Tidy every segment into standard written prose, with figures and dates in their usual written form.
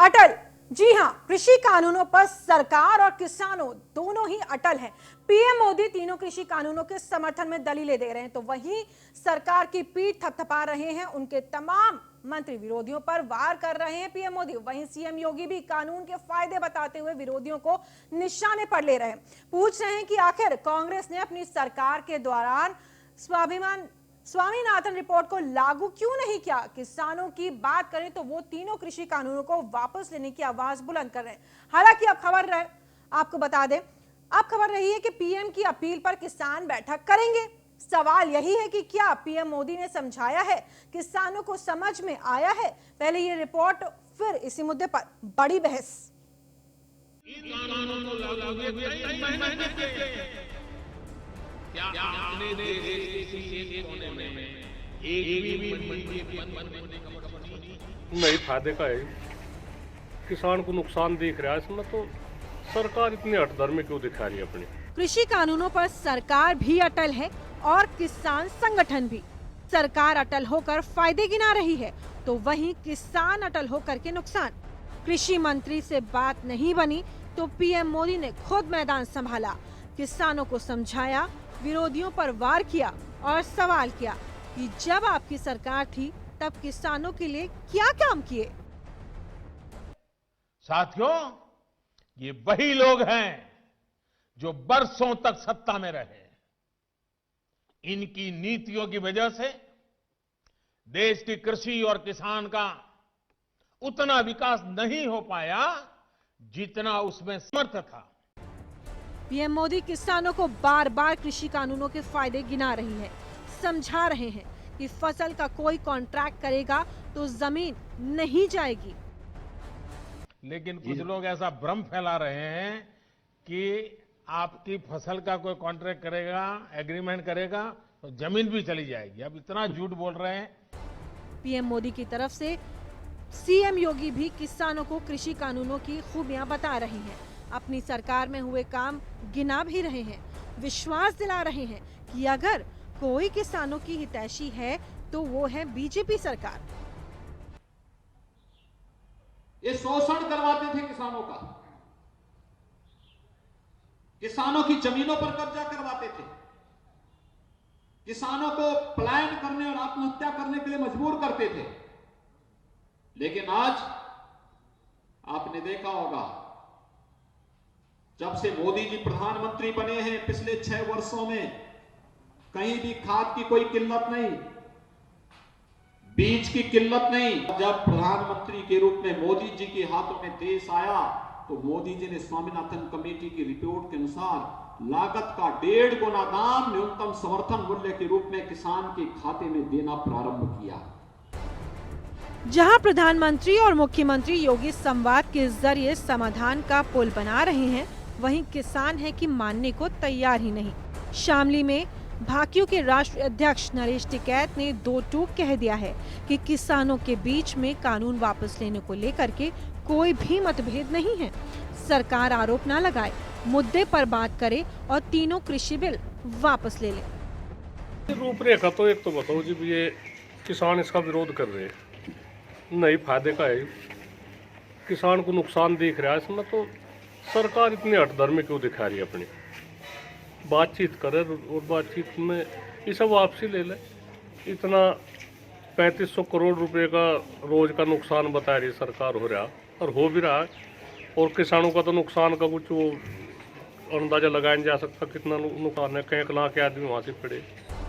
अटल। जी हां, कृषि कानूनों पर सरकार और किसानों दोनों ही अटल हैं। पीएम मोदी तीनों कृषि कानूनों के समर्थन में दलीलें दे रहे हैं, तो वहीं सरकार की पीठ थपथपा रहे हैं उनके तमाम मंत्री। विरोधियों पर वार कर रहे हैं पीएम मोदी। वहीं सीएम योगी भी कानून के फायदे बताते हुए विरोधियों को निशाने पर ले रहे हैं। पूछ रहे हैं कि आखिर कांग्रेस ने अपनी सरकार के दौरान स्वामीनाथन रिपोर्ट को लागू क्यों नहीं किया। किसानों की बात करें तो वो तीनों कृषि कानूनों को वापस लेने की आवाज बुलंद कर रहे हैं। हालांकि आपको बता दें, अब खबर रही है कि पीएम की अपील पर किसान बैठक करेंगे। सवाल यही है कि क्या पीएम मोदी ने समझाया है, किसानों को समझ में आया है। पहले ये रिपोर्ट, फिर इसी मुद्दे पर बड़ी बहस। क्या आपने देश के किसी एक कोने में एक भी मंडी बंद होने का मतलब नहीं, फायदे का है। किसान को नुकसान दिख रहा है इसमें, तो सरकार इतनी हठधर्मी क्यों दिखा रही है अपनी। कृषि कानूनों पर सरकार भी अटल है और किसान संगठन भी। सरकार अटल होकर फायदे गिना रही है, तो वहीं किसान अटल होकर के नुकसान। कृषि मंत्री से बात नहीं बनी तो पीएम मोदी ने खुद मैदान संभाला, किसानों को समझाया, विरोधियों पर वार किया और सवाल किया कि जब आपकी सरकार थी तब किसानों के लिए क्या काम किए। साथियों, ये वही लोग हैं जो बरसों तक सत्ता में रहे। इनकी नीतियों की वजह से देश की कृषि और किसान का उतना विकास नहीं हो पाया जितना उसमें समर्थ था। पीएम मोदी किसानों को बार बार कृषि कानूनों के फायदे गिना रही है, समझा रहे हैं कि फसल का कोई कॉन्ट्रैक्ट करेगा तो जमीन नहीं जाएगी। लेकिन कुछ लोग ऐसा भ्रम फैला रहे हैं कि आपकी फसल का कोई कॉन्ट्रैक्ट करेगा, एग्रीमेंट करेगा तो जमीन भी चली जाएगी। अब इतना झूठ बोल रहे हैं। पीएम मोदी की तरफ से सीएम योगी भी किसानों को कृषि कानूनों की खूबियां बता रहे हैं, अपनी सरकार में हुए काम गिना भी रहे हैं, विश्वास दिला रहे हैं कि अगर कोई किसानों की हितैषी है तो वो है बीजेपी सरकार। ये शोषण करवाते थे किसानों का, किसानों की जमीनों पर कब्जा करवाते थे, किसानों को पलायन करने और आत्महत्या करने के लिए मजबूर करते थे। लेकिन आज आपने देखा होगा, जब से मोदी जी प्रधानमंत्री बने हैं पिछले 6 वर्षों में कहीं भी खाद की कोई किल्लत नहीं, बीज की किल्लत नहीं। जब प्रधानमंत्री के रूप में मोदी जी के हाथों में देश आया तो मोदी जी ने स्वामीनाथन कमेटी की रिपोर्ट के अनुसार लागत का 1.5 गुना दाम न्यूनतम समर्थन मूल्य के रूप में किसान के खाते में देना प्रारंभ किया। जहां प्रधानमंत्री और मुख्यमंत्री योगी संवाद के जरिए समाधान का पुल बना रहे हैं, वहीं किसान है कि मानने को तैयार ही नहीं। शामली में भाकियू के राष्ट्रीय अध्यक्ष नरेश टिकैत ने 2 टूक कह दिया है कि किसानों के बीच में कानून वापस लेने को लेकर के कोई भी मतभेद नहीं है। सरकार आरोप न लगाए, मुद्दे पर बात करे और तीनों कृषि बिल वापस ले ले। रूपरेखा तो एक तो बताओ जी, ये किसान इसका विरोध कर रहे हैं। नहीं, फायदे का है। किसान को नुकसान दिख रहा है इसमें, तो सरकार इतनी हठधर्मी क्यों दिखा रही है अपनी। बातचीत करे और बातचीत में ये सब वापसी ले ले। इतना 3500 करोड़ रुपए का रोज का नुकसान बता रही सरकार हो रहा और हो भी रहा है। और किसानों का तो नुकसान का कुछ वो अंदाजा लगाया नहीं जा सकता कितना नुकसान है। कई लाख के आदमी वहाँ से पड़े।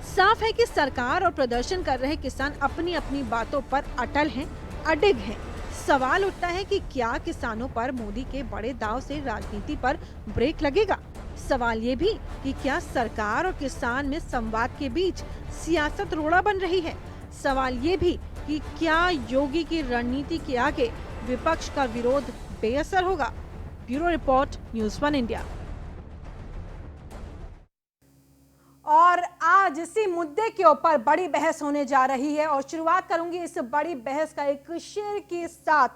साफ है कि सरकार और प्रदर्शन कर रहे किसान अपनी अपनी बातों पर अटल हैं, अडिग हैं। सवाल उठता है कि क्या किसानों पर मोदी के बड़े दाव से राजनीति पर ब्रेक लगेगा। सवाल ये भी कि क्या सरकार और किसान में संवाद के बीच सियासत रोड़ा बन रही है। सवाल ये भी कि क्या योगी की रणनीति के आगे विपक्ष का विरोध बेअसर होगा। Bureau report, news 1 India. और आज इसी मुद्दे के ऊपर बड़ी बहस होने जा रही है और शुरुआत करूंगी इस बड़ी बहस का एक शेर के साथ।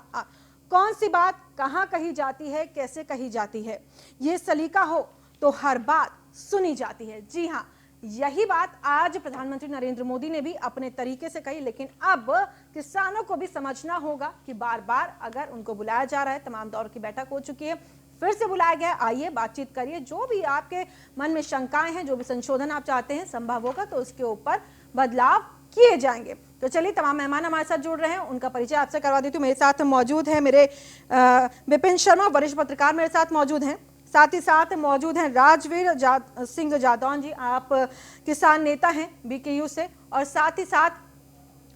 कौन सी बात कहां कही जाती है, कैसे कही जाती है, ये सलीका हो तो हर बात सुनी जाती है। जी हां, यही बात आज प्रधानमंत्री नरेंद्र मोदी ने भी अपने तरीके से कही, लेकिन अब किसानों को भी समझना होगा कि बार बार अगर उनको बुलाया जा रहा है, तमाम दौर की बैठक हो चुकी है, फिर से बुलाया गया, आइए बातचीत करिए, जो भी आपके मन में शंकाएं हैं, जो भी संशोधन आप चाहते हैं संभव होगा तो उसके ऊपर बदलाव किए जाएंगे। तो चलिए, तमाम मेहमान हमारे साथ जुड़ रहे हैं, उनका परिचय आपसे करवा देती हूँ। मेरे साथ मौजूद है मेरे विपिन शर्मा, वरिष्ठ पत्रकार मेरे साथ मौजूद हैं। साथ ही साथ मौजूद हैं राजवीर सिंह जादौन जी, आप किसान नेता हैं बीकेयू से, और साथ ही साथ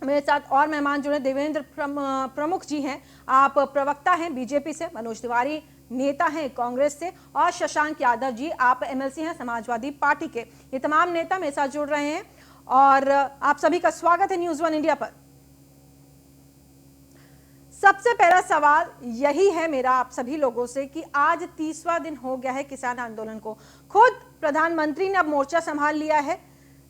मेरे साथ और मेहमान जुड़े, देवेंद्र प्रमुख जी हैं, आप प्रवक्ता हैं बीजेपी से, मनोज तिवारी नेता हैं कांग्रेस से, और शशांक यादव जी आप एमएलसी हैं समाजवादी पार्टी के। ये तमाम नेता मेरे साथ जुड़ रहे हैं और आप सभी का स्वागत है न्यूज़ वन इंडिया पर। सबसे पहला सवाल यही है मेरा आप सभी लोगों से कि आज 30वां दिन हो गया है किसान आंदोलन को, खुद प्रधानमंत्री ने अब मोर्चा संभाल लिया है,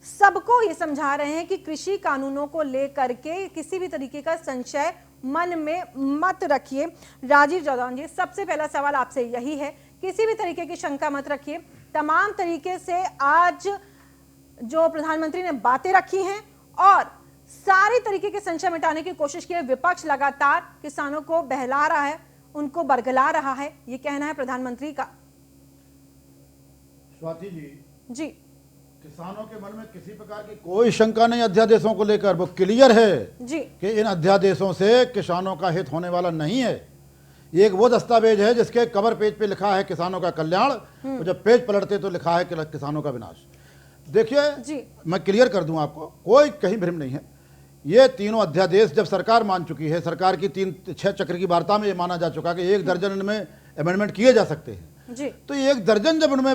सबको ये समझा रहे हैं कि कृषि कानूनों को लेकर के किसी भी तरीके का संशय मन में मत रखिए। राजीव जादौन जी, सबसे पहला सवाल आपसे यही है, किसी भी तरीके की शंका मत रखिए, तमाम तरीके से आज जो प्रधानमंत्री ने बातें रखी हैं और सारे तरीके के संशय मिटाने की कोशिश की है। विपक्ष लगातार किसानों को बहला रहा है, उनको बरगला रहा है, ये कहना है प्रधानमंत्री का। स्वाति जी, किसानों के मन में किसी प्रकार की कोई शंका नहीं अध्यादेशों को लेकर, वो क्लियर है जी कि इन अध्यादेशों से किसानों का हित होने वाला नहीं है। ये एक वो दस्तावेज है जिसके कवर पेज पे लिखा है किसानों का कल्याण, और जब पेज पलटते तो लिखा है कि किसानों का विनाश। देखिए, मैं क्लियर कर दूं आपको, कोई कहीं भ्रम नहीं है। ये तीनों अध्यादेश जब सरकार मान चुकी है, सरकार की 6 चक्र की वार्ता में ये माना जा चुका कि 1 दर्जन इनमें अमेंडमेंट किए जा सकते हैं जी। तो 1 दर्जन जब उनमें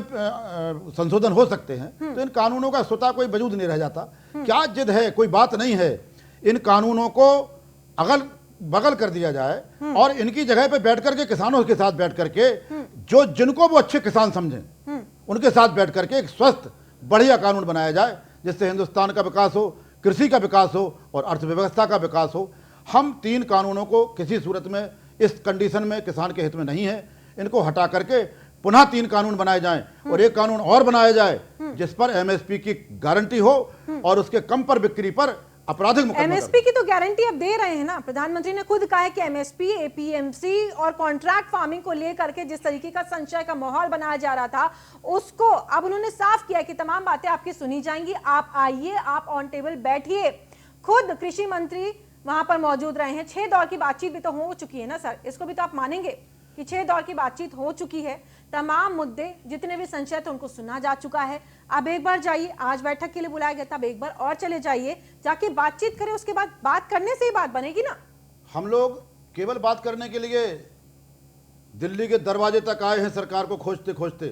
संशोधन हो सकते हैं तो इन कानूनों का स्वतः कोई वजूद नहीं रह जाता। क्या जिद है, कोई बात नहीं है, इन कानूनों को अगल बगल कर दिया जाए और इनकी जगह पे बैठ करके किसानों के साथ बैठ करके जो जिनको वो अच्छे किसान समझें उनके साथ बैठ करके एक स्वस्थ बढ़िया कानून बनाया जाए, जिससे हिंदुस्तान का विकास हो, कृषि का विकास हो और अर्थव्यवस्था का विकास हो। हम 3 कानूनों को किसी सूरत में इस कंडीशन में किसान के हित में नहीं है, इनको हटा करके पुनः 3 कानून बनाए जाएं और एक कानून और बनाया जाए जिस पर एमएसपी की गारंटी हो और उसके कम पर बिक्री पर आपराधिक मुकदमा। एमएसपी की तो गारंटी अब दे रहे हैं ना, प्रधानमंत्री ने खुद कहा है कि एमएसपी, एपीएमसी और कॉन्ट्रैक्ट फार्मिंग को लेकर के जिस तरीके का संशय का माहौल बनाया जा रहा था उसको अब उन्होंने साफ किया कि तमाम बातें आपकी सुनी जाएंगी, आप आइए, आप ऑन टेबल बैठिए। खुद कृषि मंत्री वहां पर मौजूद रहे हैं। 6 दौर की बातचीत भी तो हो चुकी है ना सर, इसको भी तो आप मानेंगे कि 6 दौर की बातचीत हो चुकी है, तमाम मुद्दे जितने भी संशय थे उनको सुना जा चुका है। अब एक बार जाइए, आज बैठक के लिए बुलाया गया था, अब एक बार और चले जाइए, जाके बातचीत करें, उसके बाद बात करने से ही बात बनेगी ना। हम लोग केवल बात करने के लिए दिल्ली के दरवाजे तक आए हैं सरकार को खोजते खोजते।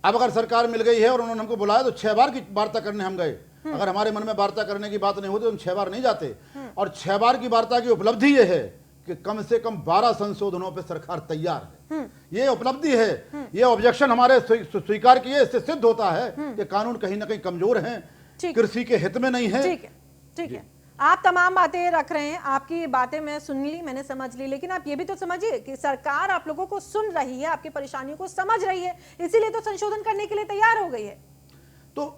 अब अगर सरकार मिल गई है और उन्होंने हमको बुलाया तो 6 बार की वार्ता करने हम गए। अगर हमारे मन में वार्ता करने की बात नहीं होती तो हम 6 बार नहीं जाते। और 6 बार की वार्ता की उपलब्धि ये है कि कम से कम 12 संशोधनों पे सरकार तैयार है। ये उपलब्धि है, ये ऑब्जेक्शन हमारे स्वीकार किए, इससे सिद्ध होता है कि कानून कहीं ना कहीं कमजोर हैं, कृषि के हित में नहीं है। ठीक है, आप तमाम बातें रख रहे हैं, आपकी बातें मैं सुन ली, मैंने समझ ली, लेकिन आप ये भी तो समझिए कि सरकार आप लोगों को सुन रही है, आपकी परेशानियों को समझ रही है, इसीलिए तो संशोधन करने के लिए तैयार हो गई है। तो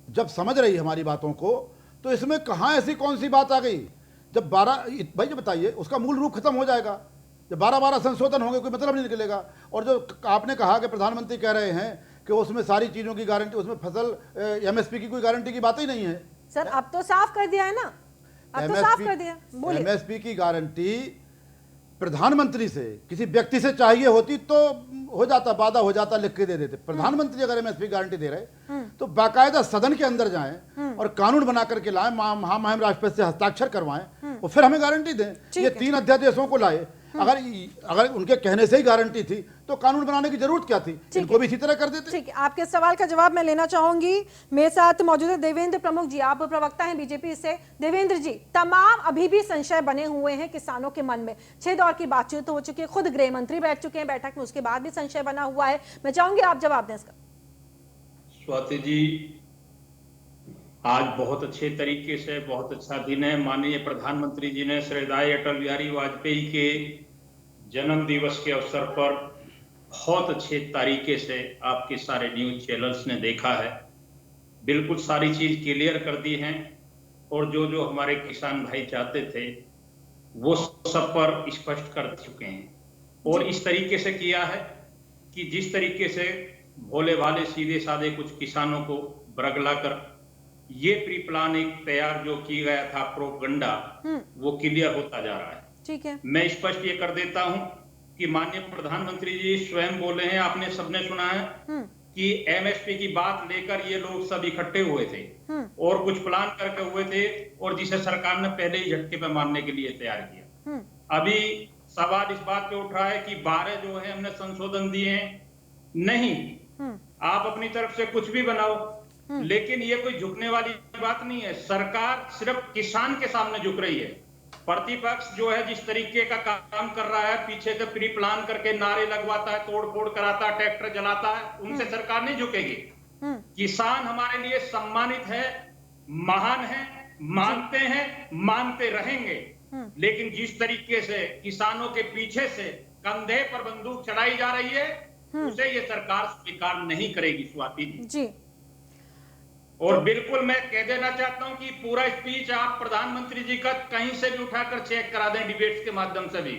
जब समझ रही है हमारी बातों को तो इसमें कहां ऐसी कौन सी बात आ गई? जब 12 भाई जी बताइए, उसका मूल रूप खत्म हो जाएगा। जब 12 संशोधन होंगे कोई मतलब नहीं निकलेगा। और जो आपने कहा कि प्रधानमंत्री कह रहे हैं कि उसमें सारी चीजों की गारंटी, उसमें फसल एमएसपी की कोई गारंटी की बात ही नहीं है सर। अब तो साफ कर दिया है ना, अब तो साफ कर दिया। बोलिए। एमएसपी की गारंटी प्रधानमंत्री से किसी व्यक्ति से चाहिए होती तो हो जाता, वादा हो जाता, लिख के दे देते। प्रधानमंत्री अगर एमएसपी गारंटी दे रहे तो बाकायदा सदन के अंदर जाएं और कानून बना करके लाएं, महामहिम राष्ट्रपति से हस्ताक्षर करवाएं और फिर हमें गारंटी दें। ये 3 अध्यादेशों को लाए। अगर उनके कहने से ही गारंटी थी तो कानून बनाने की जरूरत क्या थी? इनको भी इसी तरह कर देते। ठीक है, आपके सवाल का जवाब मैं लेना चाहूंगी। मेरे साथ मौजूद है देवेंद्र प्रमुख जी, आप प्रवक्ता हैं बीजेपी से। देवेंद्र जी, तमाम अभी भी संशय बने हुए हैं किसानों के मन में। 6 दौर की बातचीत हो चुकी है, खुद गृह मंत्री बैठ चुके हैं बैठक में, उसके बाद भी संशय बना हुआ है। मैं चाहूंगी आप जवाब दें इसका। स्वाति जी, आज बहुत अच्छे तरीके से, बहुत अच्छा दिन है। माननीय प्रधानमंत्री जी ने श्रद्धाय अटल बिहारी वाजपेयी के जन्म दिवस के अवसर पर बहुत अच्छे तरीके से आपके सारे न्यूज चैनल्स ने देखा है। बिल्कुल सारी चीज क्लियर कर दी हैं और जो जो हमारे किसान भाई चाहते थे वो सब पर स्पष्ट कर चुके हैं। और इस तरीके से किया है कि जिस तरीके से भोले भाले सीधे साधे कुछ किसानों को बरगला कर ये प्री प्लान एक तैयार जो किया गया था प्रोपगंडा, वो क्लियर होता जा रहा है। ठीक है, मैं स्पष्ट ये कर देता हूं कि माननीय प्रधानमंत्री जी स्वयं बोले हैं, आपने सबने सुना है कि एमएसपी की बात लेकर ये लोग सब इकट्ठे हुए थे और कुछ प्लान करके हुए थे और जिसे सरकार ने पहले ही झटके पे मानने के लिए तैयार किया। अभी सवाल इस बात पे उठ रहा है कि 12 जो है हमने संशोधन दिए हैं। नहीं, आप अपनी तरफ से कुछ भी बनाओ, लेकिन ये कोई झुकने वाली बात नहीं है। सरकार सिर्फ किसान के सामने झुक रही है। प्रतिपक्ष जो है जिस तरीके का काम कर रहा है, पीछे से प्री प्लान करके नारे लगवाता है, तोड़ फोड़ कराता है, ट्रैक्टर जलाता है, उनसे सरकार नहीं झुकेगी। किसान हमारे लिए सम्मानित है, महान है, मानते हैं, मानते रहेंगे। लेकिन जिस तरीके से किसानों के पीछे से कंधे पर बंदूक चढ़ाई जा रही है, उसे ये सरकार स्वीकार नहीं करेगी स्वाति जी। और बिल्कुल मैं कह देना चाहता हूं कि पूरा स्पीच आप प्रधानमंत्री जी का कहीं से भी उठाकर चेक करा दें, डिबेट्स के माध्यम से भी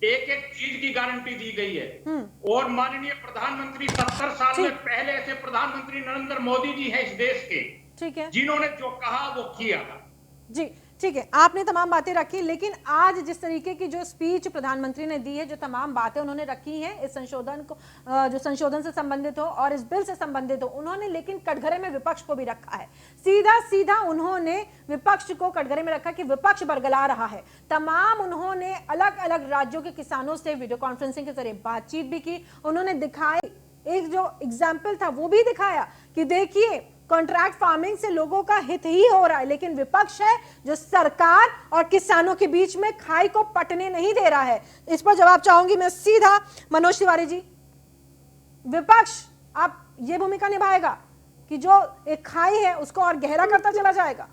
एक एक चीज की गारंटी दी गई है। और माननीय प्रधानमंत्री 70 साल में पहले ऐसे प्रधानमंत्री नरेंद्र मोदी जी हैं इस देश के, ठीक है, जिन्होंने जो कहा वो किया जी। ठीक है, आपने तमाम बातें रखी, लेकिन आज जिस तरीके की जो स्पीच प्रधानमंत्री ने दी है, जो तमाम बातें उन्होंने रखी हैं इस संशोधन को, जो संशोधन से संबंधित हो और इस बिल से संबंधित हो, उन्होंने लेकिन कटघरे में विपक्ष को भी रखा है। सीधा सीधा उन्होंने विपक्ष को कटघरे में रखा कि विपक्ष बरगला रहा है। तमाम उन्होंने अलग अलग राज्यों के किसानों से वीडियो कॉन्फ्रेंसिंग के जरिए बातचीत भी की। उन्होंने दिखाई, एक जो एग्जाम्पल था वो भी दिखाया कि देखिए कॉन्ट्रैक्ट फार्मिंग से लोगों का हित ही हो रहा है, लेकिन विपक्ष है जो सरकार और किसानों के बीच में खाई को पटने नहीं दे रहा है। इस पर जवाब चाहूंगी मैं सीधा मनोज तिवारी जी। विपक्ष आप ये भूमिका निभाएगा कि जो एक खाई है उसको और गहरा करता चला जाएगा?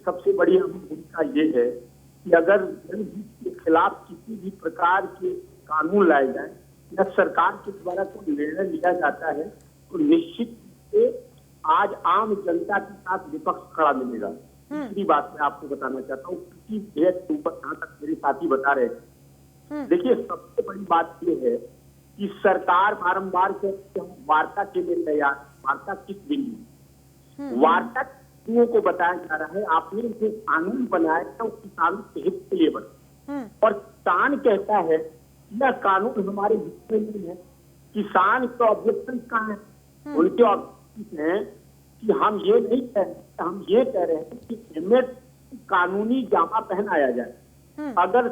सबसे बड़ी भूमिका ये है कि अगर जनहित के खिलाफ किसी भी प्रकार के कानून लाए जाए या सरकार के द्वारा कोई निर्णय लिया जाता है तो निश्चित से आज आम जनता के साथ विपक्ष खड़ा मिलेगा। दूसरी बात मैं आपको बताना चाहता हूँ, किसी विधेयक के ऊपर जहां तक मेरे साथी बता रहे थे, देखिए सबसे बड़ी बात यह है कि सरकार बारम्बार कहती है वार्ता के लिए तैयार। वार्ता किस बिंदु? वार्ता को बताया जा रहा है आपने जो कानून बनाया था वो किसानों के हित के लिए बना, और किसान कहता है यह कानून हमारे हित में नहीं है। किसान के ऑब्जेक्शन कहाँ है? उनके ऑब्जेक्शन है कि हम ये नहीं कह रहे, हम ये कह रहे हैं कि हेलमेट कानूनी जामा पहनाया जाए। अगर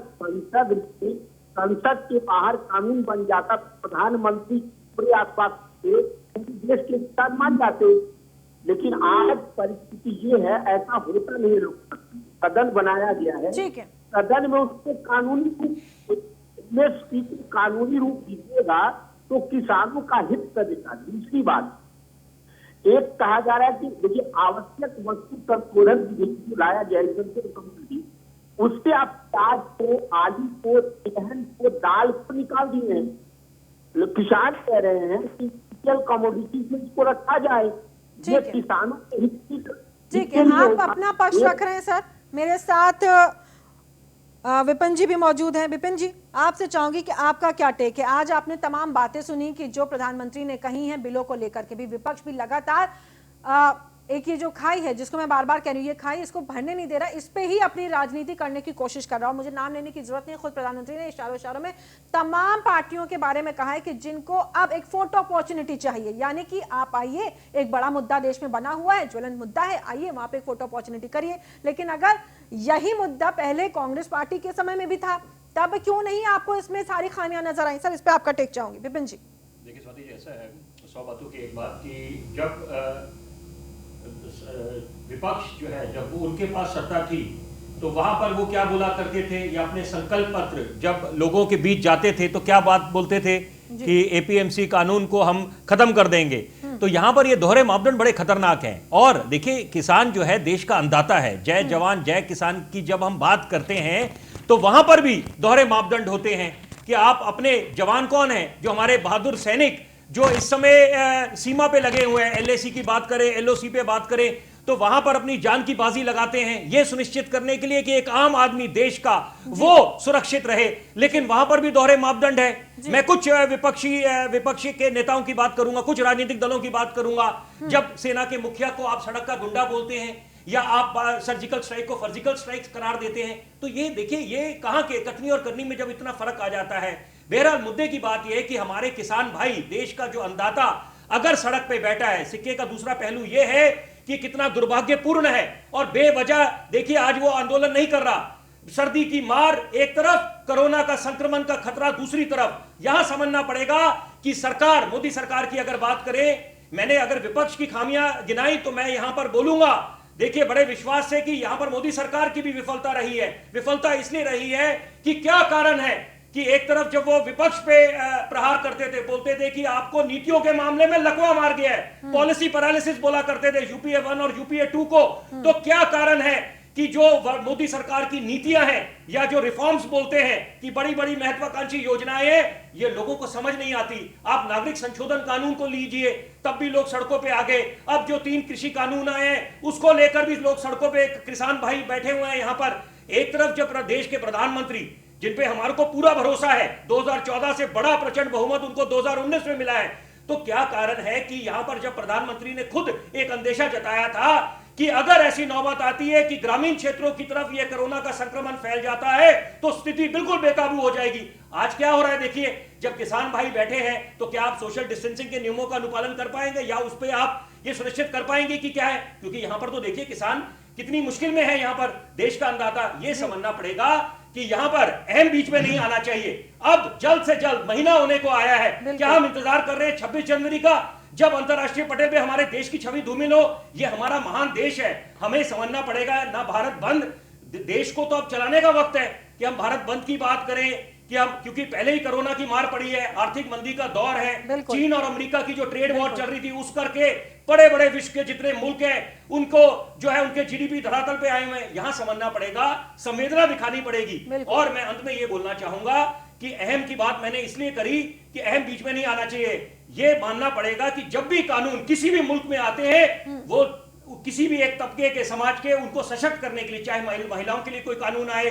संसद के बाहर कानून बन जाता तो प्रधानमंत्री पूरे आसपास से देश के किसान मान जाते, लेकिन आज परिस्थिति ये है, ऐसा होता नहीं है। सदन बनाया गया है, सदन में उसको कानूनी रूप दीजिएगा तो किसानों का हित करेगा। दूसरी बात, एक कहा जा रहा है कि देखिए आवश्यक वस्तु संशोधन जो लाया गया है उससे आप प्याज को, आलू को, तिलहन को, दाल को निकाल दिए हैं। किसान कह रहे हैं कि कमोडिटीज में इसको रखा जाए, ये किसानों के हित की। ठीक है, आप अपना पक्ष रख रहे हैं सर। मेरे साथ विपिन जी भी मौजूद हैं। विपिन जी, आपसे चाहूंगी कि आपका क्या टेक है? आज आपने तमाम बातें सुनी कि जो प्रधानमंत्री ने कही हैं बिलों को लेकर के भी, विपक्ष भी लगातार एक ये जो खाई है जिसको मैं बार बार कह रही हूँ, ये खाई इसको भरने नहीं दे रहा, इस पे ही अपनी राजनीति करने की कोशिश कर रहा हूँ। मुझे नाम लेने की जरूरत नहीं, खुद प्रधानमंत्री ने इशारों में तमाम पार्टियों के बारे में कहा है कि जिनको अब एक फोटो अपॉर्चुनिटी चाहिए, यानी कि आप आइए, एक बड़ा मुद्दा देश में बना हुआ है, ज्वलंत मुद्दा है, आइए वहां पे एक फोटो अपॉर्चुनिटी करिए। लेकिन अगर यही मुद्दा पहले कांग्रेस पार्टी के समय में भी था, तब क्यों नहीं आपको इसमें सारी खामियां नजर आई? सर, इस पे आपका टेक चाहूंगी। विपिन जी। देखिए स्वाति जी, ऐसा है 100 बातों की एक बात कि जब विपक्ष जो है, जब वो उनके पास सत्ता थी तो वहां पर वो क्या बोला करते थे, या अपने संकल्प पत्र जब लोगों के बीच जाते थे तो क्या बात बोलते थे कि एपीएमसी कानून को हम खत्म कर देंगे। तो यहां पर ये दोहरे मापदंड बड़े खतरनाक हैं। और देखिए, किसान जो है देश का अन्नदाता है। जय जवान जय किसान की जब हम बात करते हैं तो वहां पर भी दोहरे मापदंड होते हैं कि आप अपने जवान कौन है, जो हमारे बहादुर सैनिक जो इस समय सीमा पे लगे हुए हैं, एलएसी की बात करें, एलओसी पे बात करें, तो वहां पर अपनी जान की बाजी लगाते हैं यह सुनिश्चित करने के लिए कि एक आम आदमी देश का वो सुरक्षित रहे। लेकिन वहां पर भी दोहरे मापदंड है। मैं कुछ विपक्षी के नेताओं की बात करूंगा, कुछ राजनीतिक दलों की बात करूंगा। जब सेना के मुखिया को आप सड़क का गुंडा बोलते हैं या आप सर्जिकल स्ट्राइक को फर्जिकल स्ट्राइक करार देते हैं, तो ये देखिए, ये कहां के कथनी और करनी में जब इतना फर्क आ जाता है। बहरहाल मुद्दे की बात यह है कि हमारे किसान भाई, देश का जो अन्नदाता अगर सड़क पे बैठा है, सिक्के का दूसरा पहलू यह है कि कितना दुर्भाग्यपूर्ण है और बेवजह देखिए आज वो आंदोलन नहीं कर रहा। सर्दी की मार एक तरफ, कोरोना का संक्रमण का खतरा दूसरी तरफ। यहां समझना पड़ेगा कि सरकार, मोदी सरकार की अगर बात करें, मैंने अगर विपक्ष की खामियां गिनाई तो मैं यहां पर बोलूंगा, देखिए बड़े विश्वास से कि यहां पर मोदी सरकार की भी विफलता रही है। विफलता इसलिए रही है कि क्या कारण है कि एक तरफ जब वो विपक्ष पे प्रहार करते थे, बोलते थे कि आपको नीतियों के मामले में लकवा मार गया है, पॉलिसी पैरालिसिस बोला करते थे यूपीए 1 और यूपीए 2 को। तो क्या कारण है कि जो मोदी सरकार की नीतियां हैं या जो रिफॉर्म्स बोलते हैं कि बड़ी बड़ी महत्वाकांक्षी योजनाएं हैं, ये लोगों को समझ नहीं आती। आप नागरिक संशोधन कानून को लीजिए, तब भी लोग सड़कों पे आ गए। अब जो 3 कृषि कानून आए हैं उसको लेकर भी लोग सड़कों पे, किसान भाई बैठे हुए हैं यहां पर। एक तरफ जब देश के प्रधानमंत्री, जिन पे हमारे को पूरा भरोसा है, 2014 से बड़ा प्रचंड बहुमत उनको 2019 में मिला है, तो क्या कारण है कि यहां पर जब प्रधानमंत्री ने खुद एक अंदेशा जताया था कि अगर ऐसी नौबत आती है कि ग्रामीण क्षेत्रों की तरफ यह कोरोना का संक्रमण फैल जाता है तो स्थिति बिल्कुल बेकाबू हो जाएगी। आज क्या हो रहा है देखिए, जब किसान भाई बैठे हैं तो क्या आप सोशल डिस्टेंसिंग के नियमों का अनुपालन कर पाएंगे या उस पर आप ये सुनिश्चित कर पाएंगे कि क्या है? क्योंकि यहां पर तो देखिए किसान कितनी मुश्किल में है, यहां पर देश का अन्नदाता। ये समझना पड़ेगा कि यहां पर अहम बीच में नहीं आना चाहिए। अब जल्द से जल्द, महीना होने को आया है, क्या हम इंतजार कर रहे हैं 26 जनवरी का, जब अंतरराष्ट्रीय पटल पे हमारे देश की छवि धूमिल हो? ये हमारा महान देश है, हमें समझना पड़ेगा। ना भारत बंद, देश को तो अब चलाने का वक्त है कि हम भारत बंद की बात करें कि हम, क्योंकि पहले ही कोरोना की मार पड़ी है, आर्थिक मंदी का दौर है, चीन और अमेरिका की जो ट्रेड वॉर चल रही थी उस करके बड़े बड़े विश्व के जितने मुल्क हैं उनको जो है उनके जीडीपी धरातल पे आए हुए हैं। यहां समझना पड़ेगा, संवेदना दिखानी पड़ेगी। और मैं अंत में ये बोलना चाहूंगा कि अहम की बात मैंने इसलिए करी कि अहम बीच में नहीं आना चाहिए। ये मानना पड़ेगा कि जब भी कानून किसी भी मुल्क में आते हैं, वो किसी भी एक तबके के, समाज के, उनको सशक्त करने के लिए, चाहे महिलाओं के लिए कोई कानून आए,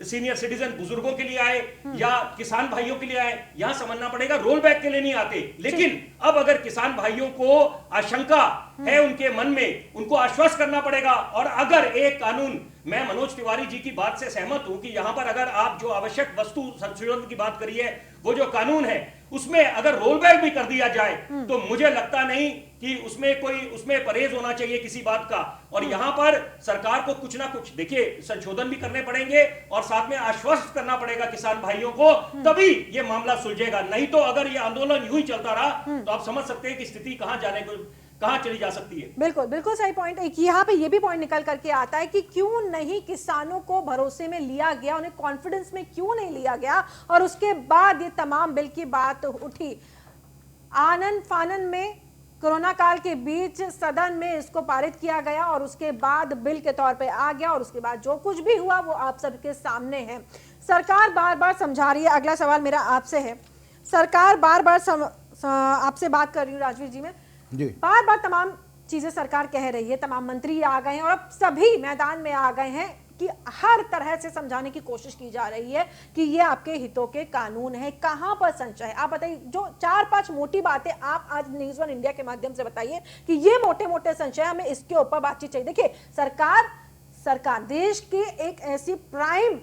सीनियर सिटीजन बुजुर्गों के लिए आए या किसान भाइयों के लिए आए, यहां समझना पड़ेगा रोल बैक के लिए नहीं आते। लेकिन अब अगर किसान भाइयों को आशंका है उनके मन में, उनको आश्वस्त करना पड़ेगा। और अगर एक कानून, मैं मनोज तिवारी जी की बात से सहमत हूं कि यहां पर अगर आप जो आवश्यक वस्तु संशोधन की बात करी है, वो जो कानून है उसमें अगर रोल बैक भी कर दिया जाए तो मुझे लगता नहीं कि उसमें परहेज होना चाहिए किसी बात का। और यहां पर सरकार को कुछ ना कुछ देखिए संशोधन भी करने पड़ेंगे और साथ में आश्वस्त करना पड़ेगा किसान भाइयों को, तभी ये मामला सुलझेगा। नहीं तो अगर ये आंदोलन यूं ही चलता रहा तो आप समझ सकते हैं कि स्थिति कहां चली जा सकती है। बिल्कुल बिल्कुल सही पॉइंट। एक यहाँ पे ये भी पॉइंट निकल करके आता है कि क्यों नहीं किसानों को भरोसे में लिया गया, उन्हें कॉन्फिडेंस में क्यों नहीं लिया गया, और उसके बाद ये तमाम बिल की बात उठी। आनन फानन में कोरोना काल के बीच सदन में इसको पारित किया गया और उसके बाद बिल के तौर पे आ गया, और उसके बाद जो कुछ भी हुआ वो आप सबके सामने है। सरकार बार बार समझा रही है। अगला सवाल मेरा आपसे है, सरकार बार बार आपसे बात कर रही हूँ राजवीर जी, में बार बार तमाम चीजें सरकार कह रही है, तमाम मंत्री आ गए हैं और अब सभी मैदान में आ गए हैं कि हर तरह से समझाने की कोशिश की जा रही है कि ये आपके हितों के कानून है। कहां पर संशय है? आप बताइए, जो 4-5 मोटी बातें आप आज न्यूज़ 1 इंडिया के माध्यम से बताइए कि ये मोटे मोटे संशय, हमें इसके ऊपर बातचीत चाहिए। देखिए सरकार देश की एक ऐसी प्राइम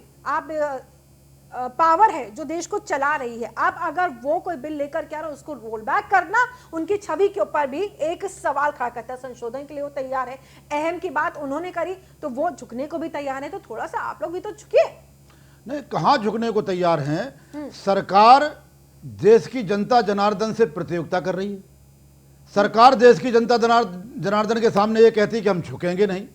पावर है जो देश को चला रही है। अब अगर वो कोई बिल लेकर के आ रहा है, उसको रोल बैक करना उनकी छवि के ऊपर भी एक सवाल खड़ा करता है। संशोधन के लिए वो तैयार है, अहम की बात उन्होंने करी तो वो झुकने को भी तैयार है, तो थोड़ा सा आप लोग भी तो झुकिए। नहीं, कहां झुकने को तैयार हैं? सरकार देश की जनता जनार्दन से प्रतियोगिता कर रही है। सरकार देश की जनता जनार्दन के सामने ये कहती है कि हम झुकेंगे नहीं,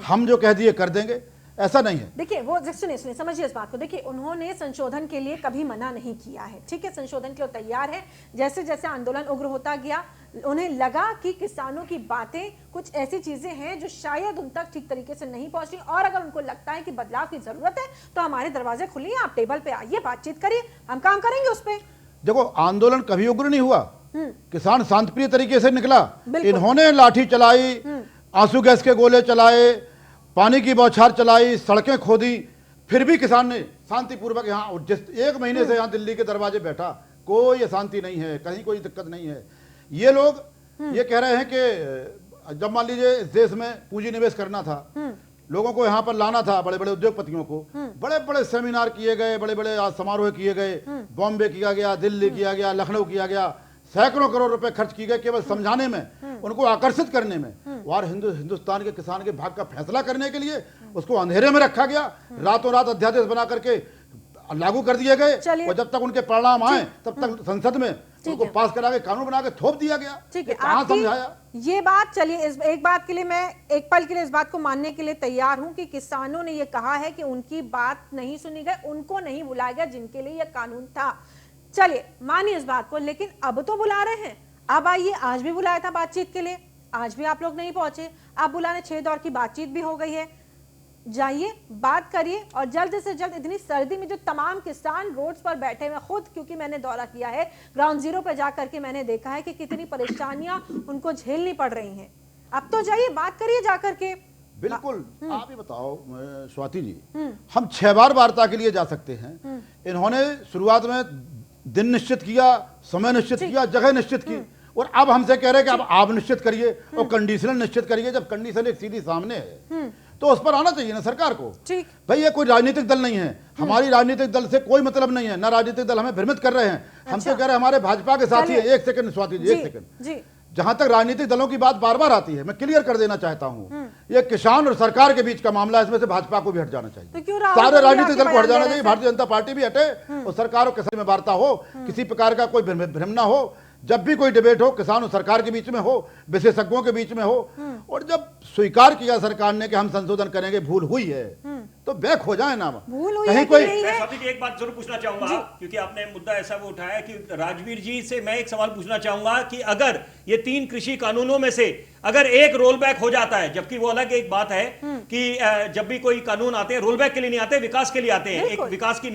हम जो कह दिए कर देंगे, ऐसा नहीं है। देखिए वो सुनिए समझिए इस बात को। देखिए उन्होंने संशोधन के लिए कभी मना नहीं किया है, ठीक है, संशोधन के लिए तैयार है। जैसे जैसे आंदोलन उग्र होता गया, उन्हें लगा कि किसानों की बातें कुछ ऐसी चीजें हैं जो शायद उन तक ठीक तरीके से नहीं पहुंच रही, और अगर उनको लगता है कि बदलाव की जरूरत है तो हमारे दरवाजे खुले हैं, आप टेबल पे आइए, बातचीत करिए, हम काम करेंगे उस पर। देखो आंदोलन कभी उग्र नहीं हुआ, किसान शांतिप्रिय तरीके से निकला। इन्होंने लाठी चलाई, आंसू गैस के गोले चलाए, पानी की बौछार चलाई, सड़कें खोदी, फिर भी किसान ने शांतिपूर्वक यहाँ जिस 1 महीने से यहाँ दिल्ली के दरवाजे बैठा, कोई अशांति नहीं है, कहीं कोई दिक्कत नहीं है। ये लोग ये कह रहे हैं कि जब मान लीजिए इस देश में पूंजी निवेश करना था, लोगों को यहाँ पर लाना था, बड़े बड़े उद्योगपतियों को, बड़े बड़े सेमिनार किए गए, बड़े बड़े समारोह किए गए, बॉम्बे किया गया, दिल्ली किया गया, लखनऊ किया गया, सैकड़ों करोड़ रुपए खर्च किए गए केवल समझाने में, उनको आकर्षित करने में। और हिंदुस्तान के किसान के भाग का फैसला करने के लिए उसको अंधेरे में रखा गया, रातों रात अध्यादेश बना करके लागू कर दिए गए, और जब तक उनके परिणाम आए तब तक संसद में उनको पास करा के कानून बना के थोप दिया गया। ठीक है, कहां समझाया ये बात? चलिए इस एक बात के लिए मैं एक पल के लिए इस बात को मानने के लिए तैयार हूं कि किसानों ने ये कहा है कि उनकी बात नहीं सुनी गई, उनको नहीं बुलाया गया जिनके लिए यह कानून था। चलिए मानिए इस बात को, लेकिन अब तो बुला रहे हैं। अब आइए, आज भी बुलाया था बातचीत के लिए, आज भी आप लोग नहीं पहुंचे। आप बुलाने 6 दौर की बातचीत भी हो गई है, जाइए बात करिए, और जल्द से जल्द इतनी सर्दी में जो तमाम किसान रोड्स पर बैठे हुए, खुद क्योंकि मैंने दौरा किया है, ग्राउंड जीरो पर जाकर के मैंने देखा है कि कितनी परेशानियां उनको झेलनी पड़ रही हैं। अब तो जाइए बात करिए जाकर के। बिल्कुल। आप ही बताओ स्वाति जी, हम 6 बार वार्ता के लिए जा सकते हैं। इन्होंने शुरुआत में दिन निश्चित किया, समय निश्चित किया, जगह निश्चित की, और अब हमसे कह रहे हैं कि अब आप निश्चित करिए और कंडीशनल निश्चित करिए। जब कंडीशन एक सीधी सामने है तो उस पर आना चाहिए ना सरकार को। ठीक भाई, ये कोई राजनीतिक दल नहीं है, हमारी राजनीतिक दल से कोई मतलब नहीं है, ना राजनीतिक दल हमें भ्रमित कर रहे हैं। हमसे कह रहे हैं हमारे भाजपा के साथी है। एक सेकंड स्वाति जी, एक सेकंड। जहां तक राजनीतिक दलों की बात बार बार आती है, मैं क्लियर कर देना चाहता हूं, ये किसान और सरकार के बीच का मामला है, इसमें से भाजपा को भी हट जाना चाहिए, तो सारे राजनीतिक दल को हट जाना चाहिए, भारतीय जनता पार्टी भी हटे, और सरकार और किसान में वार्ता हो, किसी प्रकार का कोई भ्रम ना हो। जब भी कोई डिबेट हो, किसान और सरकार के बीच में हो, विशेषज्ञों के बीच में हो, और जब स्वीकार किया सरकार ने कि हम संशोधन करेंगे, भूल हुई है तो बैक हो जाए ना। भूल हुई कहीं है कोई नहीं है? स्वाति जी, एक बात जरूर पूछना चाहूंगा, क्योंकि आपने मुद्दा ऐसा वो उठाया कि राजवीर जी से मैं एक सवाल पूछना चाहूंगा कि अगर ये 3 कृषि कानूनों में से अगर एक रोल बैक हो जाता है, जबकि वो अलग एक बात है कि जब भी कोई कानून आते हैं रोल बैक के लिए नहीं आते, विकास के लिए आते हैं, एक विकास की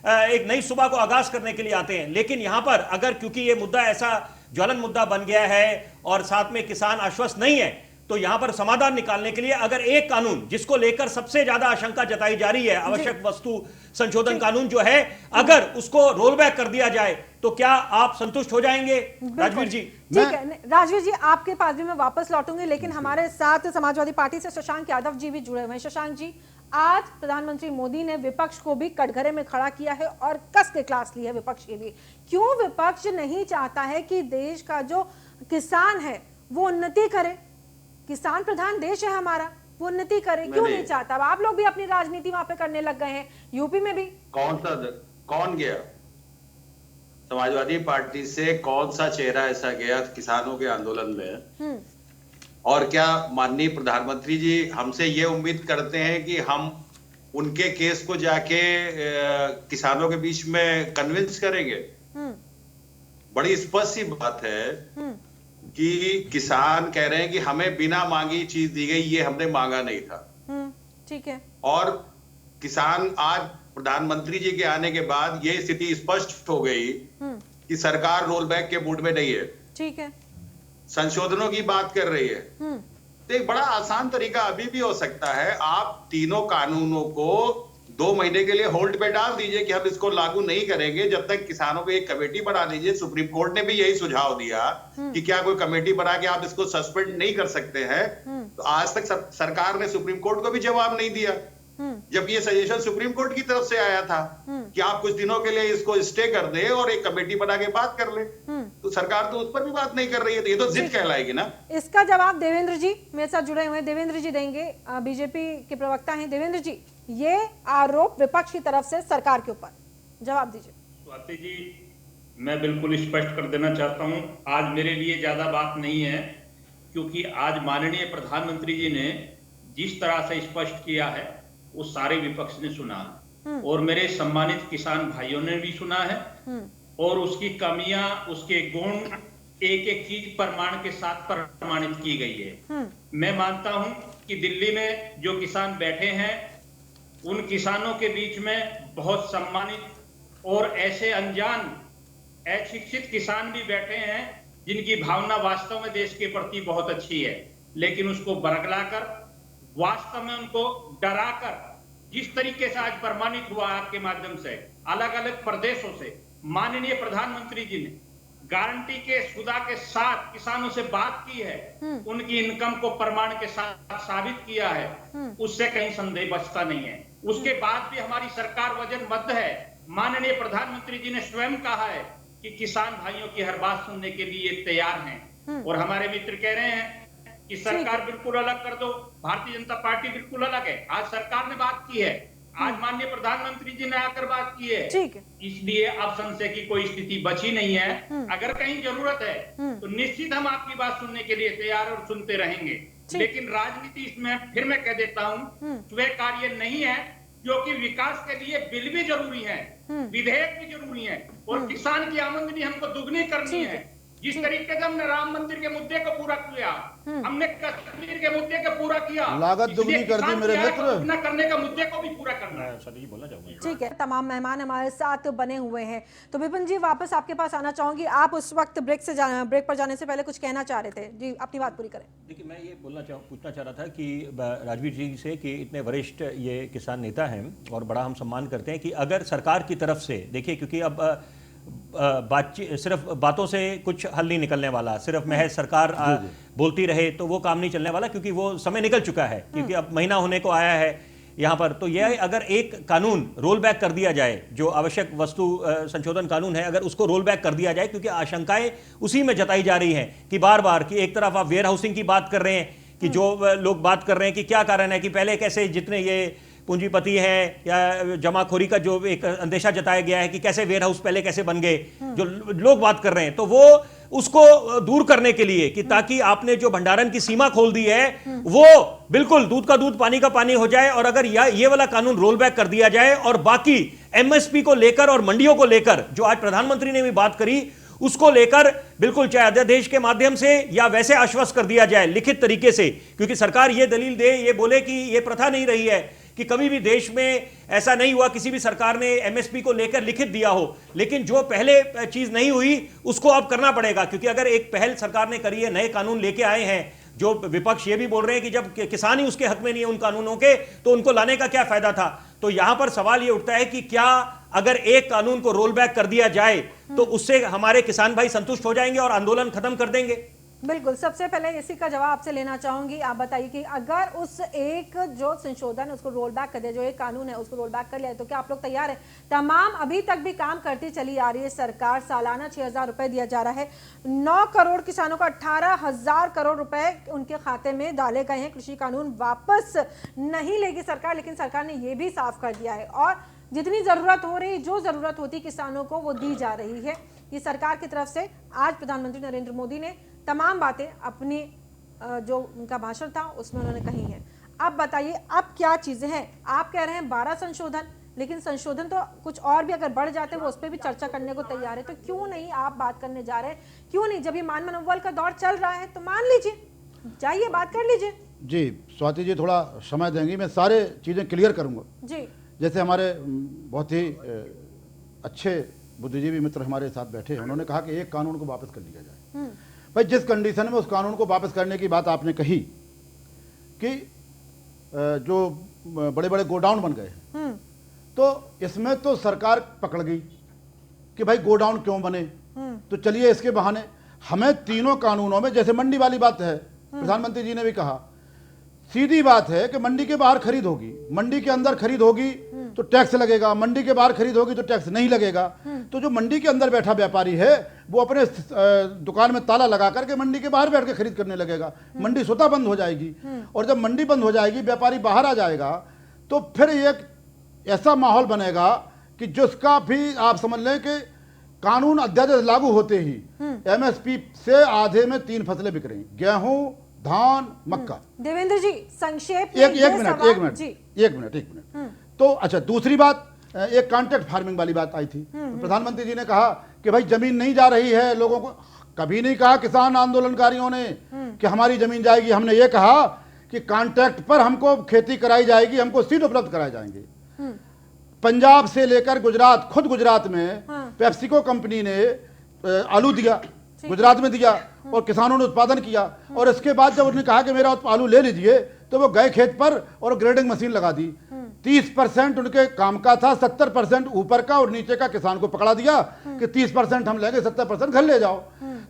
एक नई सुबह को आगाज करने के लिए आते हैं। लेकिन यहां पर अगर क्योंकि ये मुद्दा ऐसा ज्वलन मुद्दा बन गया है और साथ में किसान आश्वस्त नहीं है, तो यहां पर समाधान निकालने के लिए अगर एक कानून जिसको लेकर सबसे ज्यादा आशंका जताई जा रही है, आवश्यक वस्तु संशोधन कानून जो है, अगर उसको रोल बैक कर दिया जाए तो क्या आप संतुष्ट हो जाएंगे राजवीर जी? ठीक है राजवीर जी, आपके पास भी मैं वापस लौटूंगी, लेकिन हमारे साथ समाजवादी पार्टी से शशांक यादव जी भी जुड़े हुए हैं। शशांक जी, आज प्रधानमंत्री मोदी ने विपक्ष को भी कटघरे में खड़ा किया है और कस के क्लास ली है विपक्ष की भी। क्यों विपक्ष नहीं चाहता है कि देश का जो किसान है वो उन्नति करे? किसान प्रधान देश है हमारा, वो उन्नति करे, क्यों नहीं चाहता? आप लोग भी अपनी राजनीति वहां पे करने लग गए हैं, यूपी में भी। कौन गया समाजवादी पार्टी से? कौन सा चेहरा ऐसा गया किसानों के आंदोलन में? और क्या माननीय प्रधानमंत्री जी हमसे ये उम्मीद करते हैं कि हम उनके केस को जाके किसानों के बीच में कन्विंस करेंगे? बड़ी स्पष्ट सी बात है कि किसान कह रहे हैं कि हमें बिना मांगी चीज दी गई, ये हमने मांगा नहीं था। ठीक है। और किसान आज प्रधानमंत्री जी के आने के बाद ये स्थिति स्पष्ट हो गई कि सरकार रोल बैक के मूड में नहीं है। ठीक है। संशोधनों की बात कर रही है। तो एक बड़ा आसान तरीका अभी भी हो सकता है, आप तीनों कानूनों को 2 महीने के लिए होल्ड पे डाल दीजिए कि हम इसको लागू नहीं करेंगे जब तक किसानों को एक कमेटी बना दीजिए। सुप्रीम कोर्ट ने भी यही सुझाव दिया कि क्या कोई कमेटी बना के आप इसको सस्पेंड नहीं कर सकते हैं। तो आज तक सरकार ने सुप्रीम कोर्ट को भी जवाब नहीं दिया, जबकि ये सजेशन सुप्रीम कोर्ट की तरफ से आया था कि आप कुछ दिनों के लिए इसको स्टे कर दे और एक कमेटी बना के बात कर ले। तो सरकार तो उस पर भी बात नहीं कर रही है, तो ये तो जिद कहलाएगी ना। इसका जवाब देवेंद्र जी मेरे साथ जुड़े हुए हैं, देवेंद्र जी देंगे, बीजेपी के प्रवक्ता हैं। देवेंद्र जी, ये आरोप विपक्ष की तरफ से सरकार के ऊपर, जवाब दीजिए। स्वाति जी, मैं बिल्कुल स्पष्ट कर देना चाहता हूं, आज मेरे लिए ज्यादा बात नहीं है, क्योंकि आज माननीय प्रधानमंत्री जी ने जिस तरह से स्पष्ट किया है वो सारे विपक्ष ने सुना और मेरे सम्मानित किसान भाइयों ने भी सुना है, और उसकी कमियां, उसके गुण, एक एक चीज प्रमाण के साथ प्रमाणित की गई है। मैं मानता हूं कि दिल्ली में जो किसान बैठे हैं उन किसानों के बीच में बहुत सम्मानित और ऐसे अनजान, अशिक्षित किसान भी बैठे हैं जिनकी भावना वास्तव में देश के प्रति बहुत अच्छी है, लेकिन उसको बरगलाकर, वास्तव में उनको डराकर, जिस तरीके से आज प्रमाणित हुआ आपके माध्यम से अलग अलग प्रदेशों से माननीय प्रधानमंत्री जी ने गारंटी के सुदा के साथ किसानों से बात की है, उनकी इनकम को प्रमाण के साथ साबित किया है, उससे कहीं संदेह बचता नहीं है। उसके बाद भी हमारी सरकार वचनबद्ध है। माननीय प्रधानमंत्री जी ने स्वयं कहा है कि किसान भाइयों की हर बात सुनने के लिए तैयार हैं, और हमारे मित्र कह रहे हैं कि सरकार बिल्कुल अलग कर दो, भारतीय जनता पार्टी बिल्कुल अलग है। आज सरकार ने बात की है, आज माननीय प्रधानमंत्री जी ने आकर बात की है, इसलिए अब संशय की कोई स्थिति बची नहीं है। अगर कहीं जरूरत है तो निश्चित हम आपकी बात सुनने के लिए तैयार और सुनते रहेंगे, लेकिन राजनीति इसमें फिर मैं कह देता हूं स्वीकार्य नहीं है, जो कि विकास के लिए बिल भी जरूरी है, विधेयक भी जरूरी है, और किसान की आमदनी हमको दुगनी करनी है। जिस तरीके से हमने राम मंदिर के मुद्दे को पूरा किया, हमने कश्मीर के मुद्दे को पूरा किया, लागत दुगनी कर दी मेरे मित्र, न करने का मुद्दे को भी पूरा करना है। ठीक है, तमाम मेहमान हमारे साथ बने हुए हैं, तो विपिन जी वापस आपके पास आना चाहूंगी। आप उस वक्त ब्रेक पर जाने से पहले कुछ कहना चाह रहे थे जी, अपनी बात पूरी करें। देखिए, मैं ये पूछना चाह रहा था कि राजवीर जी से कि इतने वरिष्ठ ये किसान नेता हैं और बड़ा हम सम्मान करते हैं कि अगर सरकार की तरफ से देखिए, क्योंकि अब बातचीत सिर्फ बातों से कुछ हल नहीं निकलने वाला, सिर्फ महज सरकार बोलती रहे तो वो काम नहीं चलने वाला, क्योंकि वो समय निकल चुका है, क्योंकि अब महीना होने को आया है यहाँ पर। तो यह अगर एक कानून रोल बैक कर दिया जाए, जो आवश्यक वस्तु संशोधन कानून है, अगर उसको रोल बैक कर दिया जाए, क्योंकि आशंकाएं उसी में जताई जा रही हैं कि बार बार कि एक तरफ आप वेयर हाउसिंग की बात कर रहे हैं, कि जो लोग बात कर रहे हैं कि क्या कारण है कि पहले कैसे जितने ये पूंजीपति हैं या जमाखोरी का जो एक अंदेशा जताया गया है कि कैसे वेयर हाउस पहले कैसे बन गए, जो लोग बात कर रहे हैं, तो वो उसको दूर करने के लिए कि ताकि आपने जो भंडारण की सीमा खोल दी है वो बिल्कुल दूध का दूध पानी का पानी हो जाए, और अगर ये वाला कानून रोल बैक कर दिया जाए और बाकी एमएसपी को लेकर और मंडियों को लेकर जो आज प्रधानमंत्री ने भी बात करी उसको लेकर बिल्कुल चाहे अध्यादेश के माध्यम से या वैसे आश्वस्त कर दिया जाए लिखित तरीके से, क्योंकि सरकार ये दलील दे, ये बोले कि ये प्रथा नहीं रही है कि कभी भी देश में ऐसा नहीं हुआ किसी भी सरकार ने एमएसपी को लेकर लिखित दिया हो, लेकिन जो पहले चीज नहीं हुई उसको अब करना पड़ेगा, क्योंकि अगर एक पहल सरकार ने करी है, नए कानून लेके आए हैं, जो विपक्ष ये भी बोल रहे हैं कि जब किसान ही उसके हक में नहीं है उन कानूनों के, तो उनको लाने का क्या फायदा था। तो यहां पर सवाल ये उठता है कि क्या अगर एक कानून को रोल बैक कर दिया जाए तो उससे हमारे किसान भाई संतुष्ट हो जाएंगे और आंदोलन खत्म कर देंगे? बिल्कुल, सबसे पहले इसी का जवाब आपसे लेना चाहूंगी। आप बताइए कि अगर उस एक जो संशोधन उसको रोल बैक कर दिया, जो एक कानून है उसको रोल बैक कर लिया, तो क्या आप लोग तैयार हैं? तमाम अभी तक भी काम करती चली आ रही है सरकार, सालाना 6,000 रुपए दिया जा रहा है, 9 करोड़ किसानों को 18,000 करोड़ रुपए उनके खाते में डाले गए हैं। कृषि कानून वापस नहीं लेगी सरकार, लेकिन सरकार ने यह भी साफ कर दिया है, और जितनी जरूरत हो रही, जो जरूरत होती किसानों को वो दी जा रही है। ये सरकार की तरफ से आज प्रधानमंत्री नरेंद्र मोदी ने तमाम बातें अपनी जो उनका भाषण था उसमें उन्होंने कही हैं। अब बताइए अब क्या चीजें हैं? आप कह रहे हैं 12 संशोधन, लेकिन संशोधन तो कुछ और भी अगर बढ़ जाते हैं वो उस पर भी चर्चा करने को तैयार है, तो क्यों नहीं आप बात करने जा रहे हैं? क्यों नहीं? जब ये मान मनोबल का दौर चल रहा है तो मान लीजिए, जाइए बात कर लीजिए। जी स्वाति जी, थोड़ा समय देंगी, मैं सारे चीजें क्लियर करूंगा जी। जैसे हमारे बहुत ही अच्छे बुद्धिजीवी मित्र हमारे साथ बैठे हैं, उन्होंने कहा कि एक कानून को वापस कर दिया जाए। भाई जिस कंडीशन में उस कानून को वापस करने की बात आपने कही कि जो बड़े बड़े गोडाउन बन गए हैं, तो इसमें तो सरकार पकड़ गई कि भाई गोडाउन क्यों बने, तो चलिए इसके बहाने हमें तीनों कानूनों में, जैसे मंडी वाली बात है, प्रधानमंत्री जी ने भी कहा, सीधी बात है कि मंडी के बाहर खरीद होगी, मंडी के अंदर खरीद होगी तो टैक्स लगेगा, मंडी के बाहर खरीद होगी तो टैक्स नहीं लगेगा। तो जो मंडी के अंदर बैठा व्यापारी है वो अपने दुकान में ताला लगा करके मंडी के बाहर बैठ के खरीद करने लगेगा, मंडी स्वतः बंद हो जाएगी, और जब मंडी बंद हो जाएगी, व्यापारी बाहर आ जाएगा, तो फिर एक ऐसा माहौल बनेगा कि जिसका भी आप समझ लें कि कानून अध्यादेश लागू होते ही एमएसपी से आधे में 3 फसलें बिक रही, गेहूं, धान, मक्का। देवेंद्र जी संक्षेप में एक मिनट। तो अच्छा, दूसरी बात, एक कॉन्ट्रैक्ट फार्मिंग वाली बात आई थी, तो प्रधानमंत्री जी ने कहा कि भाई जमीन नहीं जा रही है लोगों को। कभी नहीं कहा किसान आंदोलनकारियों ने कि हमारी जमीन जाएगी, हमने ये कहा कि कॉन्ट्रैक्ट पर हमको खेती कराई जाएगी, हमको सीट उपलब्ध कराए जाएंगे। पंजाब से लेकर गुजरात, खुद गुजरात में पेप्सिको कंपनी ने आलू दिया, गुजरात में दिया और किसानों ने उत्पादन किया। और इसके बाद जब उन्होंने कहा कि मेरा आलू ले लीजिए, तो वो गए खेत पर और ग्रेडिंग मशीन लगा दी। 30% उनके काम का था, 70% ऊपर का और नीचे का किसान को पकड़ा दिया कि 30% हम लेंगे, 70% घर ले जाओ।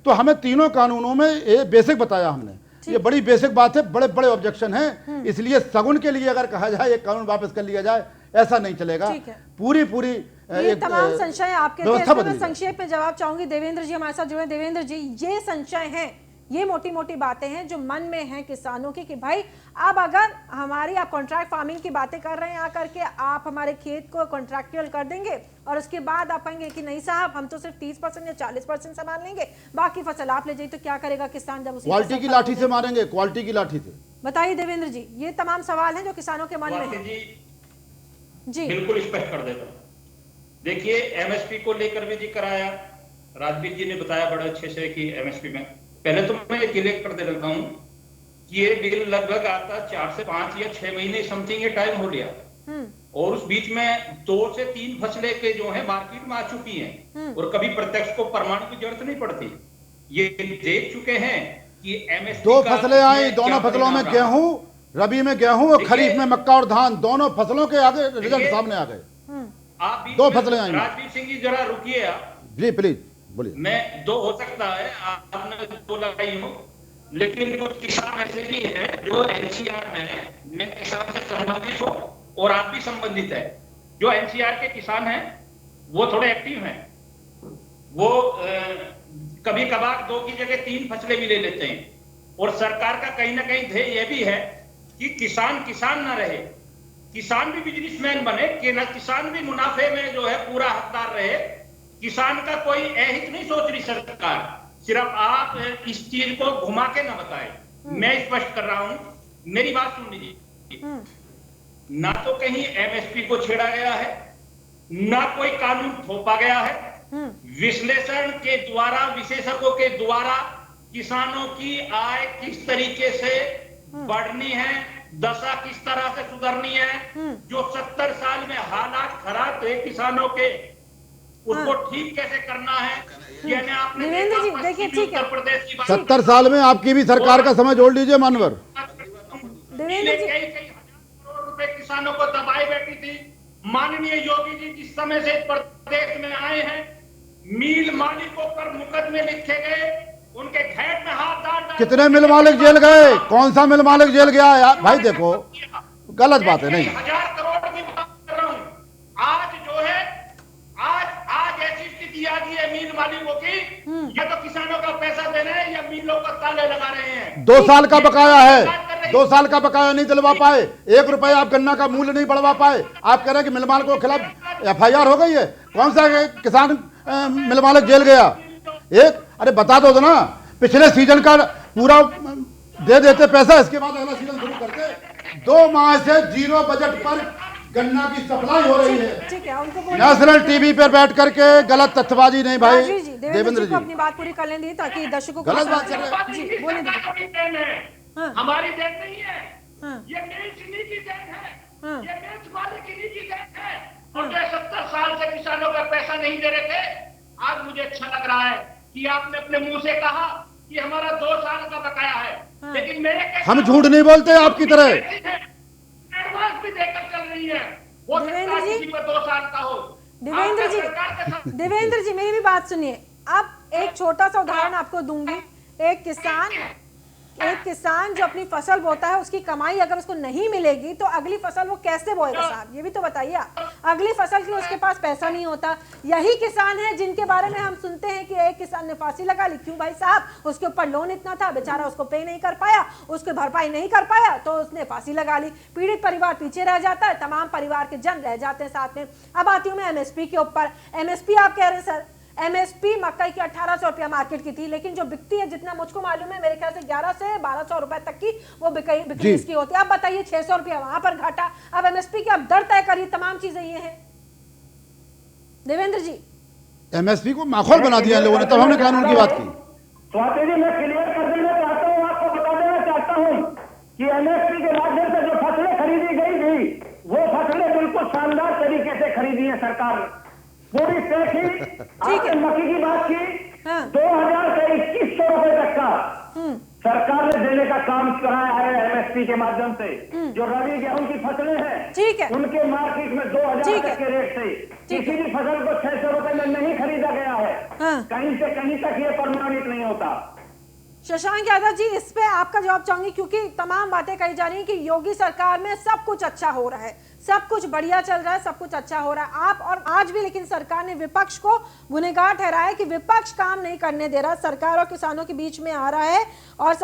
तो हमें तीनों कानूनों में ये बेसिक बताया हमने, ये बड़ी बेसिक बात है, बड़े बड़े ऑब्जेक्शन हैं। इसलिए सगुन के लिए अगर कहा जाए ये कानून वापस कर लिया जाए, ऐसा नहीं चलेगा। पूरी ये तमाम संशय आपके व्यवस्था थे, बदली मैं संक्षेप में जवाब चाहूंगी। देवेंद्र जी हमारे साथ जुड़े। देवेंद्र जी, ये संशय हैं, ये मोटी मोटी बातें हैं जो मन में हैं किसानों की कि भाई अब अगर हमारी, आप कॉन्ट्रैक्ट फार्मिंग की बातें कर रहे हैं आकर के, आप हमारे खेत को कॉन्ट्रैक्चुअल कर देंगे और उसके बाद आप कहेंगे कि नहीं साहब हम तो सिर्फ 30% या 40% सामान लेंगे, बाकी फसल आप ले जाइए, तो क्या करेगा किसान जब उसी क्वालिटी की लाठी से मारेंगे, क्वालिटी की लाठी से? बताइए देवेंद्र जी, ये तमाम सवाल हैं जो किसानों के मन में है। जी बिल्कुल स्पष्ट कर देता हूं। देखिए, एमएसपी को लेकर भी जिक्र आया, राजवीर जी ने बताया बड़े अच्छे से कि एमएसपी में, पहले तो मैं क्लियर कर दे रहा हूं कि ये बिल लगभग आता 4 से 5 या 6 महीने समथिंग ये टाइम हो लिया, और उस बीच में 2 से 3 फसलें के जो है मार्केट में आ चुकी हैं, और कभी प्रत्यक्ष को प्रमाण की जरूरत नहीं पड़ती। ये देख चुके हैं कि एमएसपी 2 फसलें आई, दोनों फसलों में गेहूं, रबी में गेहूं और खरीफ में मक्का और धान, दोनों फसलों के आगे रिजल्ट सामने आ गए। आप 2 फसलें आई। राजवीर सिंह जी जरा रुकिए आप जी, प्लीज बोलिए। मैं 2 हो सकता है, आपने 2 लगाई हो, लेकिन कुछ किसान ऐसे भी हैं जो एनसीआर में, मैं किसान से संबंधित हूं और आप भी संबंधित है, जो एनसीआर के किसान हैं वो थोड़े एक्टिव हैं, वो कभी कभार 2 की जगह 3 फसलें भी ले लेते हैं। और सरकार का कहीं ना कहीं ध्येय यह भी है कि किसान किसान ना रहे, किसान भी बिजनेसमैन बने, कि किसान भी मुनाफे में जो है पूरा हकदार रहे। किसान का कोई अहित नहीं सोच रही सरकार, सिर्फ आप इस चीज को घुमा के ना बताएं। मैं स्पष्ट कर रहा हूं, मेरी बात सुन लीजिए। ना तो कहीं एमएसपी को छेड़ा गया है, ना कोई कानून थोपा गया है। विश्लेषण के द्वारा, विशेषज्ञों के द्वारा किसानों की आय किस तरीके से बढ़नी है, दशा किस तरह से सुधरनी है, जो 70 साल में हालात खराब थे किसानों के, उसको ठीक कैसे करना है। यानी आपने देवेंद्र जी देखिए, ठीक है, उत्तर प्रदेश की बात, 70 साल में आपकी भी सरकार का समय जोड़ लीजिए मानवर। देवेंद्र जी, कई हजार करोड़ रुपए किसानों को दबाई बैठी थी। माननीय योगी जी जिस समय से प्रदेश में आए हैं, मिल मालिकों पर मुकदमे लिखे गए, उनके घेट में हाथ डाल, कितने मिल मालिक जेल गए? कौन सा मिल मालिक जेल गया यार? भाई देखो, गलत बात है। नहीं, 1000 करोड़ की बात कर रहा हूं। आज जो है, आज ऐसी स्थिति आ गई है मिल मालिकों की, या तो किसानों का पैसा दे रहे हैं या मिलों को ताले लगा रहे हैं। 2 साल का बकाया है, 2 साल का बकाया नहीं दिलवा पाए, 1 रुपया आप गन्ना का मूल्य नहीं बढ़वा पाए। आप कह रहे हैं कि मिल मालिकों के खिलाफ FIR हो गई है। कौन सा किसान मिल मालिक जेल गया? एक, अरे बता दो ना, पिछले सीजन का पूरा दे देते पैसा, इसके बाद अगला सीजन शुरू करते। 2 माह से 0 बजट पर गन्ना की सप्लाई हो रही है। ठीक है, उनको बोलिए। नेशनल टीवी पर बैठ करके गलत तथ्यबाजी नहीं भाई। देवेंद्र जी को अपनी बात पूरी कर लेने दीजिए ताकि दर्शकों को गलत बात कर रहे हैं। जी बोले हमारी देन नहीं है, ये मिल चीनी की देन है, ये मिल मालिक की देन है। और जो 70 साल से किसानों का पैसा नहीं दे रहे थे, आज मुझे अच्छा लग रहा है कि आपने अपने मुंह से कहा कि हमारा 2 साल का बकाया है, लेकिन मेरे हम झूठ नहीं बोलते आपकी तरह। एडवांस भी देकर चल रही है, हो सकता है किसी को 2 साल का हो। देवेंद्र जी मेरी भी बात सुनिए। अब एक छोटा सा उदाहरण आपको दूंगी। एक किसान जो अपनी फसल बोता है, उसकी कमाई अगर उसको नहीं मिलेगी तो अगली फसल वो कैसे बोएगा साहब, ये भी तो बताइए आप। अगली फसल के लिए उसके पास पैसा नहीं होता। यही किसान है जिनके बारे में हम सुनते हैं कि एक किसान ने फांसी लगा ली। क्यों भाई साहब? उसके ऊपर लोन इतना था, बेचारा उसको पे नहीं कर पाया, उसकी भरपाई नहीं कर पाया, तो उसने फांसी लगा ली। पीड़ित परिवार पीछे रह जाता है, तमाम परिवार के जन रह जाते हैं साथ में। अब आती हूँ मैं एमएसपी के ऊपर। एमएसपी आप कह रहे हैं सर, एमएसपी मकई की 1800 रुपया मार्केट की थी, लेकिन जो बिकती है, जितना मुझको मालूम है, मेरे ख्याल से 1100 से 1200 रुपए तक की वो बिक्री इसकी होती है। अब बताइए 600 रुपया वहां पर घाटा। अब एमएसपी की अब दर तय करिए, तमाम चीजें ये हैं। देवेंद्र जी, एमएसपी को माखौल बना दिया लोगों ने, तब हमने कानून की बात की। स्वाति जी, मैं क्लियर कर देना चाहता हूँ, आपको बता देना चाहता हूँ कि एमएसपी के माध्यम से जो फसलें खरीदी गई थी, वो फसलें बिल्कुल शानदार तरीके से खरीदी है सरकार ने। पूरी तय की। आपने मक्की की बात की, हाँ। 2000 से 2100 रुपए तक का सरकार ने देने का काम कराया है एमएसपी के माध्यम से। जो रबी गेहूं की फसलें हैं, ठीक है, उनके मार्केट में 2000 तक के रेट से किसी भी फसल को 600 रुपए में नहीं खरीदा गया है। हाँ। कहीं से कहीं तक ये प्रमाणित नहीं होता। शशांक यादव जी, इस पे आपका जवाब चाहूंगी, क्योंकि तमाम बातें कही जा रही हैं कि योगी सरकार में सब कुछ अच्छा हो रहा है, सब कुछ बढ़िया चल रहा है, सब कुछ अच्छा हो रहा है। आप और आज भी लेकिन सरकार ने विपक्ष को गुनहगार ठहराया है कि विपक्ष काम नहीं करने दे रहा, सरकार और किसानों के बीच में आ रहा है। और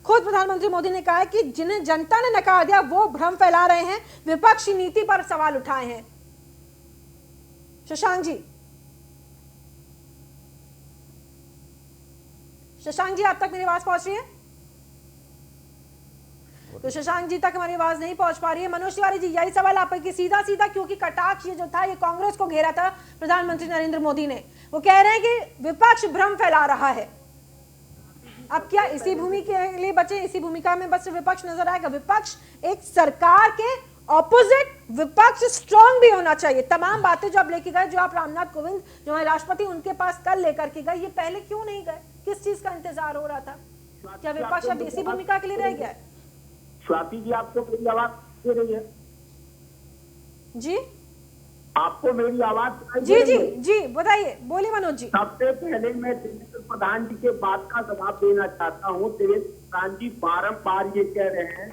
खुद प्रधानमंत्री मोदी ने कहा है कि जिन्हें जनता ने नकार दिया वो भ्रम फैला रहे हैं, विपक्षी नीति पर सवाल उठाए हैं। शशांक जी, शशांक जी, आप तक मेरी आवाज पहुंच रही है? तो शशांक जी तक हमारी आवाज नहीं पहुंच पा रही है। मनोज तिवारी जी, यही सवाल आप कि सीधा सीधा, क्योंकि कटाक्ष ये जो था ये कांग्रेस को घेरा था प्रधानमंत्री नरेंद्र मोदी ने, वो कह रहे हैं कि विपक्ष भ्रम फैला रहा है। अब क्या इसी भूमि के लिए बचे, इसी भूमिका में बस विपक्ष नजर आएगा? विपक्ष एक सरकार के ऑपोजिट, विपक्ष स्ट्रांग भी होना चाहिए। तमाम बातें जो आप लेके गए, जो आप रामनाथ कोविंद जो हमारे राष्ट्रपति उनके पास कल लेकर के गए, ये पहले क्यों नहीं गए? किस चीज का इंतजार हो रहा था? क्या विपक्ष अब इसी भूमिका के लिए रह गया है? स्वाति जी, आपको मेरी आवाज दे रही है? जी, आपको मेरी आवाज जी जी जी, बताइए, बोलिए मनोज जी। सबसे पहले मैं देवेंद्र प्रधान जी के बात का जवाब देना चाहता हूँ। देवेंद्र प्रधान जी बारंबार ये कह रहे हैं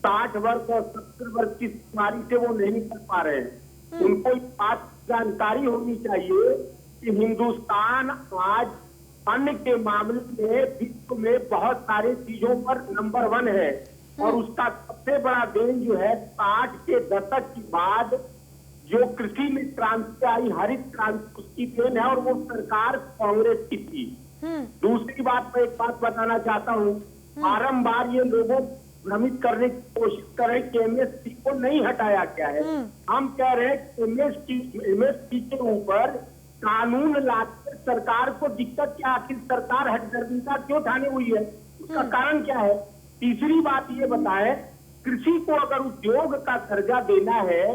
60 वर्ष और 70 वर्ष की बीमारी से वो नहीं निकल पा रहे हैं। उनको इस बात जानकारी होनी चाहिए कि हिंदुस्तान आज अन्न के मामले में विश्व में बहुत सारी चीजों पर नंबर 1 है। और उसका सबसे बड़ा देन जो है 60 के दशक के बाद जो कृषि में क्रांति आई, हरित क्रांति, उसकी देन है। और वो सरकार कांग्रेस की थी। दूसरी बात, मैं एक बात बताना चाहता हूँ, बारंबार ये लोगों भ्रमित करने की कोशिश कर रहे हैं कि एमएसपी को नहीं हटाया गया है। हम कह रहे हैं कि एमएसपी के ऊपर कानून लाकर सरकार को दिक्कत क्या, आखिर सरकार हटदर्मिता क्यों ठानी हुई है, उसका कारण क्या है? तीसरी बात ये बताएं, कृषि को अगर उद्योग का दर्जा देना है,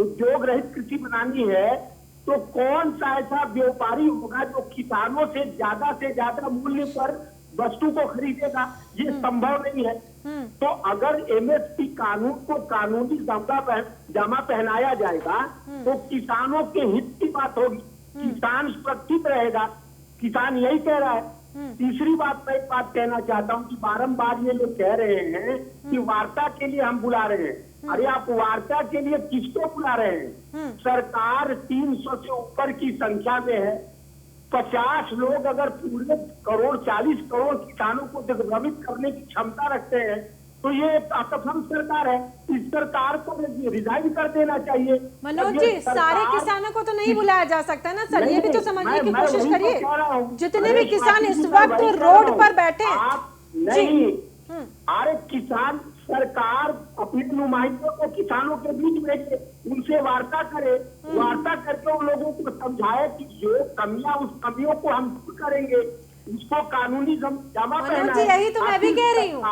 उद्योग रहित कृषि बनानी है, तो कौन सा ऐसा व्यापारी होगा जो किसानों से ज्यादा मूल्य पर वस्तु को खरीदेगा? ये संभव नहीं है। तो अगर एमएसपी कानून को कानूनी जामा पहनाया जाएगा तो किसानों के हित की बात होगी, किसान सुरक्षित रहेगा। किसान यही कह रहा है। तीसरी बात, मैं एक बात कहना चाहता हूँ कि बारंबार ये लोग कह रहे हैं कि वार्ता के लिए हम बुला रहे हैं। अरे आप वार्ता के लिए किसको बुला रहे हैं? सरकार 300 से ऊपर की संख्या में है। 50 लोग अगर पूरे 40 करोड़ किसानों को दिग्भ्रमित करने की क्षमता रखते हैं तो ये असफल सरकार है। इस सरकार को रिजाइन कर देना चाहिए। मनोज जी, सारे किसानों को तो नहीं बुलाया जा सकता ना सर, ये भी तो समझने की कोशिश करिए। जितने भी किसान इस वक्त रोड पर बैठे नहीं, अरे किसान, सरकार अपने नुमाइंदों को किसानों के बीच भेजे, उनसे वार्ता करे, वार्ता करके उन लोगों को समझाए कि जो कमियां, उस कमियों को हम दूर करेंगे, उसको कानूनी जमा मनोज जी, यही तो मैं भी कह रही हूँ।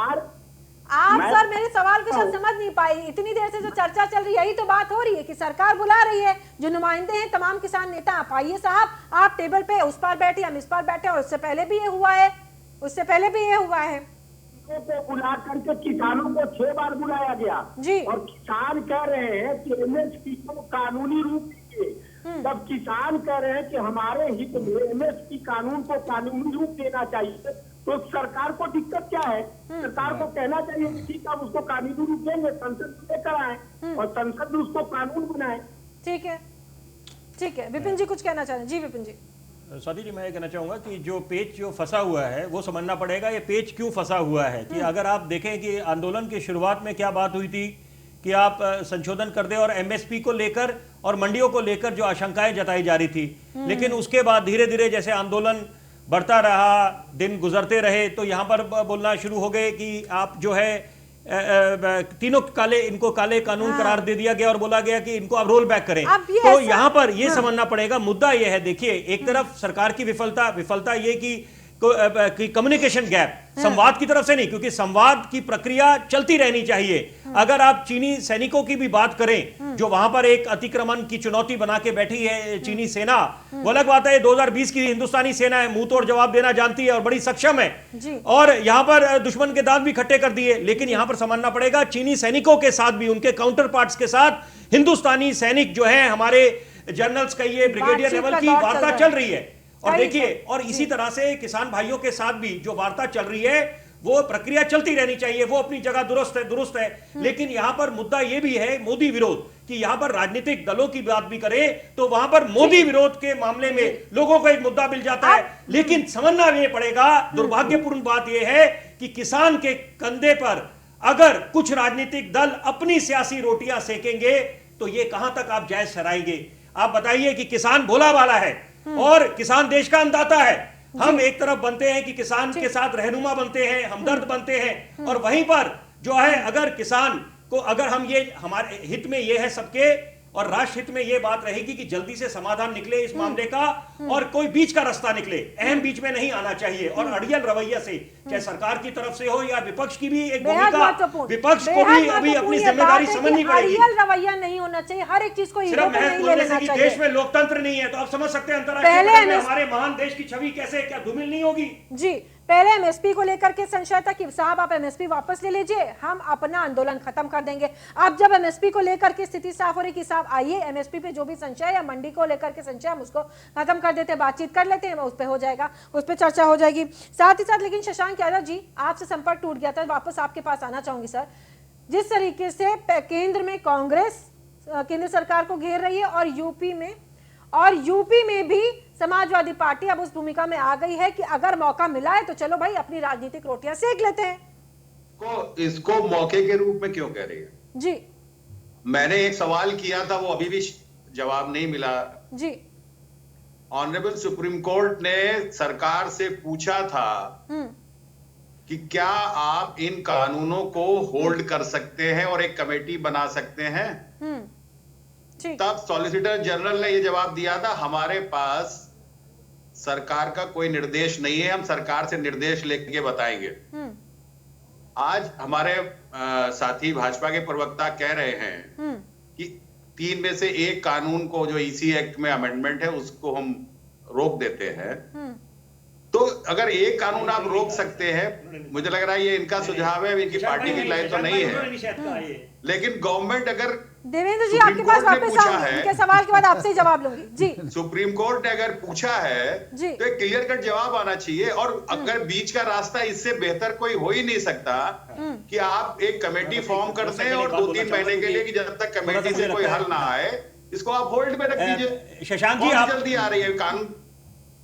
आप सर मेरे सवाल को शायद समझ नहीं पाई। इतनी देर से जो चर्चा चल रही है, यही तो बात हो रही है कि सरकार बुला रही है, जो नुमाइंदे हैं तमाम किसान नेता, आप आइए साहब, आप टेबल पे उस पर बैठे, हम इस पर बैठे। और उससे पहले भी ये हुआ है, उससे पहले भी ये हुआ है। को बुला करके किसानों को 6 बार बुलाया गया जी। और किसान कह रहे हैं कि एमएसपी को कानूनी रूप दीजिए। जब किसान कह रहे हैं कि हमारे हित में एमएसपी कानून को कानूनी रूप देना चाहिए, तो सरकार को दिक्कत क्या है? सरकार को कहना चाहिए कि ठीक है, हम उसको कानूनी रूप देंगे, संसद में लेकर आए और संसद में उसको कानून बनाए। ठीक है, ठीक है। विपिन जी कुछ कहना चाह रहे हैं? जी विपिन जी। स्वाति जी, मैं ये कहना चाहूँगा कि जो पेच जो फंसा हुआ है वो समझना पड़ेगा, ये पेच क्यों फंसा हुआ है। कि अगर आप देखें कि आंदोलन की शुरुआत में क्या बात हुई थी कि आप संशोधन कर दें, और एमएसपी को लेकर और मंडियों को लेकर जो आशंकाएं जताई जा रही थी, लेकिन उसके बाद धीरे धीरे जैसे आंदोलन बढ़ता रहा, दिन गुजरते रहे, तो यहाँ पर बोलना शुरू हो गए कि आप जो है तीनों काले, इनको काले कानून करार दे दिया गया और बोला गया कि इनको आप रोल बैक करें। तो यहाँ पर ये समझना पड़ेगा, मुद्दा ये है, देखिए, एक तरफ सरकार की विफलता ये कि कम्युनिकेशन गैप, संवाद की तरफ से नहीं, क्योंकि संवाद की प्रक्रिया चलती रहनी चाहिए। अगर आप चीनी सैनिकों की भी बात करें जो वहां पर एक अतिक्रमण की चुनौती बना के बैठी है चीनी सेना, वो अलग बात है। 2020 की हिंदुस्तानी सेना है, मुंह तोड़ जवाब देना जानती है और बड़ी सक्षम है, और यहां पर दुश्मन के दांत भी खट्टे कर दिए। लेकिन यहां पर समझना पड़ेगा चीनी सैनिकों के साथ भी, उनके काउंटर पार्ट्स के साथ हिंदुस्तानी सैनिक जो है, हमारे जनरल्स कहिए, ब्रिगेडियर लेवल की वार्ता चल रही है। और देखिए, और इसी तरह से किसान भाइयों के साथ भी जो वार्ता चल रही है, वो प्रक्रिया चलती रहनी चाहिए, वो अपनी जगह दुरुस्त है। लेकिन यहां पर मुद्दा यह भी है मोदी विरोध, कि यहां पर राजनीतिक दलों की बात भी करें तो वहां पर मोदी विरोध के मामले में लोगों को एक मुद्दा मिल जाता है। लेकिन समझना ये पड़ेगा, दुर्भाग्यपूर्ण बात यह है कि किसान के कंधे पर अगर कुछ राजनीतिक दल अपनी सियासी रोटियां सेकेंगे तो ये कहां तक आप जायज ठहराएंगे? आप बताइए कि किसान भोला वाला है और किसान देश का अन्नदाता है। हम एक तरफ बनते हैं कि किसान के साथ रहनुमा बनते हैं, हमदर्द बनते हैं, और वहीं पर जो है अगर किसान को, अगर हम ये हमारे हित में ये है सबके, और राष्ट्र हित में ये बात रहेगी कि जल्दी से समाधान निकले इस मामले का, और कोई बीच का रास्ता निकले। अहम बीच में नहीं आना चाहिए, और अड़ियल रवैया से, चाहे सरकार की तरफ से हो या विपक्ष की भी एक भूमिका, विपक्ष को भी अभी अपनी जिम्मेदारी समझनी पड़ेगी। अड़ियल रवैया नहीं होना चाहिए, हर एक चीज को ईगो पे नहीं ले लेना चाहिए। देश में लोकतंत्र नहीं है तो आप समझ सकते हैं अंतर्राष्ट्रीय में हमारे महान देश की छवि कैसे, क्या धूमिल नहीं होगी। जी, पहले एमएसपी को लेकर के संशय था कि साहब आप एमएसपी वापस ले लीजिए, हम अपना आंदोलन खत्म कर देंगे। अब जब एमएसपी को लेकर के स्थिति साफ हो रही कि साहब आइए, एमएसपी पे जो भी संशय या मंडी को लेकर के संशय, हम उसको खत्म कर देते हैं, बातचीत कर लेते हैं, उस पे हो जाएगा, उस पे चर्चा हो जाएगी। साथ ही साथ लेकिन शशांक यादव जी, आपसे संपर्क टूट गया था, वापस आपके पास आना चाहूंगी सर। जिस तरीके से केंद्र में कांग्रेस केंद्र सरकार को घेर रही है, और यूपी में भी समाजवादी पार्टी अब उस भूमिका में आ गई है कि अगर मौका मिला है तो चलो भाई अपनी राजनीतिक रोटियां सेक लेते हैं। इसको मौके के रूप में क्यों कह रही है? जी, मैंने एक सवाल किया था, वो अभी भी जवाब नहीं मिला। जी, ऑनरेबल सुप्रीम कोर्ट ने सरकार से पूछा था कि क्या आप इन कानूनों को होल्ड कर सकते हैं और एक कमेटी बना सकते हैं। तब सॉलिसिटर जनरल ने यह जवाब दिया था, हमारे पास सरकार का कोई निर्देश नहीं है, हम सरकार से निर्देश लेके बताएंगे। आज हमारे साथी भाजपा के प्रवक्ता कह रहे हैं कि 3 में से 1 कानून को, जो ईसी एक्ट में अमेंडमेंट है, उसको हम रोक देते हैं। तो अगर एक कानून आप रोक सकते हैं, मुझे लग रहा है ये इनका सुझाव है, इनकी पार्टी की लाइन तो नहीं है। लेकिन गवर्नमेंट अगर, देवेंद्र जी आपके पास वापस आऊंगी, इनके सवाल के बाद आपसे ही जवाब लूंगी। जी, सुप्रीम कोर्ट ने अगर पूछा है तो एक क्लियर कट जवाब आना चाहिए। और अगर बीच का रास्ता, इससे बेहतर कोई हो ही नहीं सकता कि आप एक कमेटी फॉर्म करते हैं और 2-3 महीने के लिए, कि जब तक कमेटी से कोई हल ना आए, इसको आप होल्ड में रख दीजिए। शशांक जी, आप जल्दी आ रही है कानून।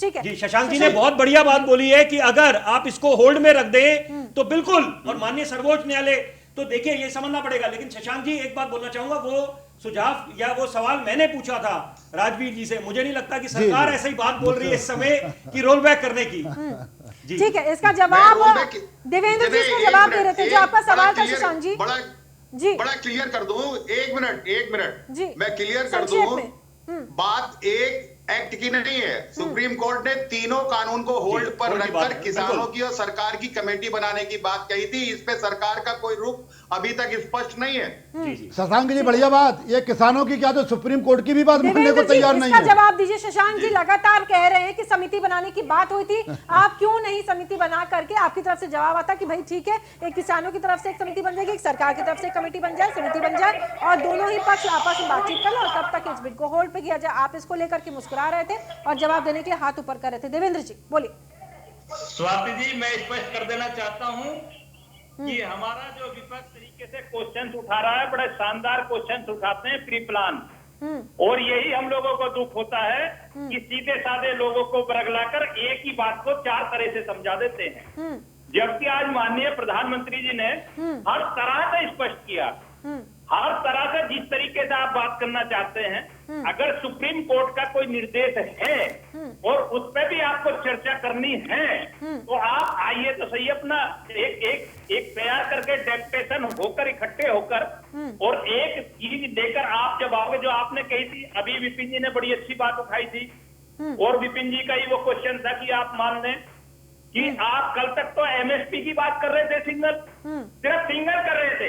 ठीक है जी, शशांक जी ने बहुत बढ़िया बात बोली है कि अगर आप इसको होल्ड में रख दें तो बिल्कुल, और माननीय सर्वोच्च न्यायालय, तो देखिए ये समझना पड़ेगा। लेकिन शशांक जी, एक बात बोलना चाहूंगा, वो सुझाव या वो सवाल मैंने पूछा था राजवीर जी से, मुझे नहीं लगता कि सरकार ऐसे ही बात बोल रही है इस समय कि रोल बैक करने की। जी, ठीक है, इसका जवाब देवेंद्र जी इसका जवाब दे रहे थे जो आपका सवाल था शशांक जी। बड़ा क्लियर कर दूं, एक मिनट जी, मैं क्लियर कर दूं। बात एक एक्ट की नहीं है। सुप्रीम कोर्ट ने तीनों कानून को होल्ड पर रखकर किसानों की और सरकार की कमेटी बनाने की बात कही थी। इस पे सरकार का कोई रुख अभी तक स्पष्ट नहीं है। शशांक जी, बढ़िया बात। ये किसानों की क्या, तो सुप्रीम कोर्ट की भी बात मानने को तैयार नहीं है। जवाब दीजिए शशांक जी, लगातार कह रहे हैं कि समिति बनाने की बात हुई थी, आप क्यों नहीं समिति बना करके, आपकी तरफ से जवाब आता कि भाई ठीक है, एक किसानों की तरफ से एक समिति बन जाएगी, एक सरकार की तरफ से एक कमेटी बन जाए, समिति बन जाए, और दोनों ही पक्ष आपस में बातचीत कर लो और तब तक इस बिल को होल्ड पे किया जाए। आप इसको लेकर के मुस्कुरा रहे थे और जवाब देने के लिए हाथ ऊपर कर रहे थे। देवेंद्र जी बोलिए। स्वाति जी, मैं स्पष्ट कर देना चाहता हूं कि हमारा जो विपक्ष तरीके से क्वेश्चंस उठा रहा है, बड़े शानदार क्वेश्चंस उठाते हैं, प्री प्लान, और यही हम लोगों को दुख होता है कि सीधे साधे लोगों को बरगलाकर एक ही बात को 4 तरह से समझा देते हैं। जबकि आज माननीय प्रधानमंत्री जी ने हर तरह से स्पष्ट किया, हर तरह से जिस तरीके से आप बात करना चाहते हैं, अगर सुप्रीम कोर्ट का कोई निर्देश है और उस पर भी आपको चर्चा करनी है, तो आप आइए तो सही, अपना एक तैयार करके डेपुटेशन होकर, इकट्ठे होकर, और एक चीज देकर आप जब आओगे, जो आपने कही थी अभी, विपिन जी ने बड़ी अच्छी बात उठाई थी, और विपिन जी का ही वो क्वेश्चन था कि आप मान लें कि आप कल तक तो एमएसपी की बात कर रहे थे, सिर्फ सिंगल कर रहे थे,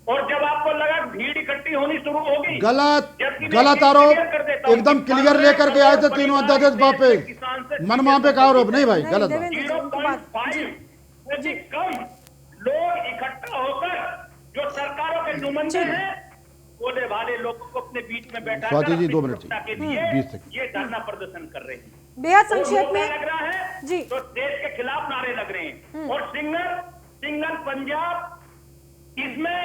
और जब आपको लगा भीड़ इकट्ठी होनी शुरू होगी, गलत आरोप एकदम क्लियर लेकर के आए थे तीनों अध्यादेश वापस, मनवा पे का आरोप नहीं भाई, गलत बात। 0.5 कम लोग इकट्ठा होकर जो सरकारों के नुमाइंदे हैं, बोले वाले लोगों को अपने बीच में बैठा स्वाति जी 2 मिनट के लिए ये धरना प्रदर्शन कर रहे हैं। बेहद संक्षेप में लग रहा है जी, तो देश के खिलाफ नारे लग रहे हैं, और सिंगल पंजाब इसमें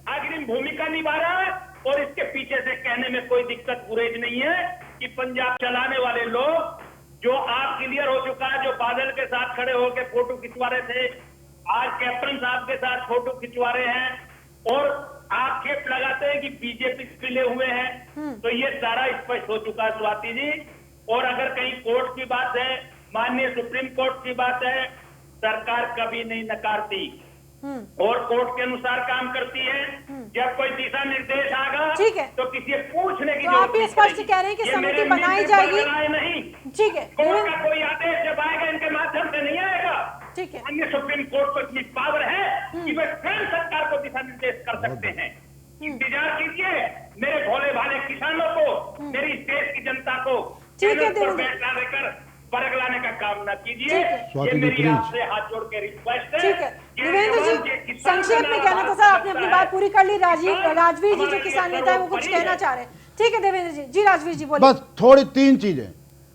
अग्रिम भूमिका निभा रहा है, और इसके पीछे से कहने में कोई दिक्कत गुरेज नहीं है कि पंजाब चलाने वाले लोग, जो आप क्लियर हो चुका है, जो बादल के साथ खड़े होकर फोटो खिंचवा रहे थे, आज कैप्टन साहब के साथ फोटो खिंचवा रहे हैं, और आक्षेप लगाते हैं कि बीजेपी मिले हुए हैं, तो ये सारा स्पष्ट हो चुका है स्वाति जी। और अगर कहीं कोर्ट की बात है, माननीय सुप्रीम कोर्ट की बात है, सरकार कभी नहीं नकारती और कोर्ट के अनुसार काम करती है। जब कोई दिशा निर्देश आगा, ठीक है, तो किसी पूछने की तो आप ये स्पष्ट कह रहे हैं कि समिति बनाई जाएगी, नहीं, ठीक है, कोर्ट का कोई आदेश जब आएगा इनके माध्यम से नहीं आएगा, ठीक है, अन्य सुप्रीम कोर्ट को इतनी पावर है कि वे स्वयं सरकार को दिशा निर्देश कर सकते हैं। इंतजार कीजिए मेरे भोले भाले किसानों को, मेरी देश की जनता को, ठीक है, बैठा लेकर परगलाने का काम न कीजिए। ठीक ये मेरी आपसे हाथ जोड़ के रिक्वेस्ट है। ठीक है, देवेंद्र जी संक्षेप में कहना था सर, आपने अपनी बात पूरी कर ली। राजवीर जी जो किसान नेता है वो कुछ कहना चाह रहे हैं। ठीक है देवेंद्र जी, जी राजवीर जी बोलिए। बस थोड़ी 3 चीजें,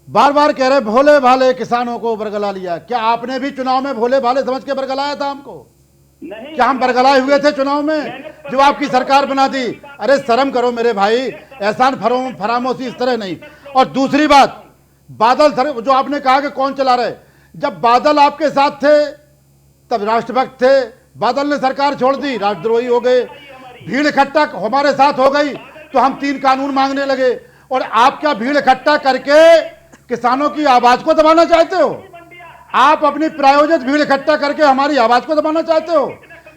बार बार कह रहे भोले भाले किसानों को बरगला लिया, क्या आपने भी चुनाव में भोले भाले समझ के बरगलाया था हमको? नहीं, क्या हम बरगलाए हुए थे चुनाव में जो आपकी सरकार बना दी? अरे शर्म करो मेरे भाई, एहसान फरामोशी इस तरह नहीं। और दूसरी बात, बादल सर जो आपने कहा कि कौन चला रहे, जब बादल आपके साथ थे तब राष्ट्रभक्त थे, बादल ने सरकार छोड़ दी, राष्ट्रद्रोही हो गए, भीड़ इकट्ठा हमारे साथ हो गई तो हम 3 कानून मांगने लगे। और आप क्या भीड़ इकट्ठा करके किसानों की आवाज को दबाना चाहते हो? आप अपनी प्रायोजित भीड़ इकट्ठा करके हमारी आवाज को दबाना चाहते हो?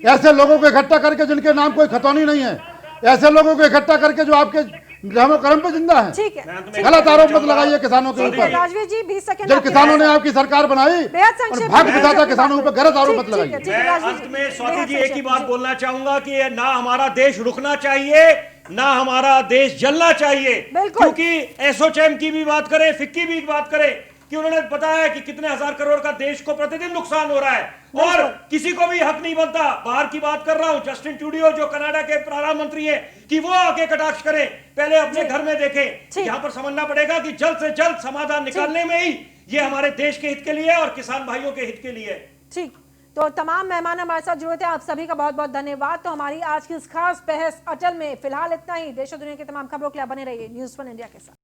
ऐसे लोगों को इकट्ठा करके जिनके नाम कोई खतौनी नहीं है, ऐसे लोगों को इकट्ठा करके जो आपके कर्म पे जिंदा है। ठीक है, गलत आरोप मत लगाइए किसानों के ऊपर। राजवीर जी 20 सेकंड, जब किसानों ने आपकी सरकार बनाई और भाग बिठाता किसानों पर, गलत आरोप मत लगाइए। अंत में स्वाति जी एक ही बात बोलना चाहूंगा कि ना हमारा देश रुकना चाहिए, ना हमारा देश जलना चाहिए, क्योंकि एसोचैम की भी बात करें, फिक्की भी बात करें कि उन्होंने बताया कि कितने हजार करोड़ का देश को प्रतिदिन नुकसान हो रहा है, और किसी को भी हक नहीं बनता, बाहर की बात कर रहा हूं, जस्टिन ट्रूडियो जो कनाडा के प्रधानमंत्री हैं, कि वो आके कटाक्ष करें, पहले अपने घर में देखें। यहां पर समझना पड़ेगा कि जल्द से जल्द समाधान निकालने में ही ये हमारे देश के हित के लिए और किसान भाइयों के हित के लिए। ठीक, तो तमाम मेहमान हमारे साथ जुड़े थे, आप सभी का बहुत बहुत धन्यवाद। तो हमारी आज की इस खास बहस अटल में फिलहाल इतना ही। देश और दुनिया की तमाम खबरों के लिए बने रहिए न्यूज़ 1 इंडिया के साथ।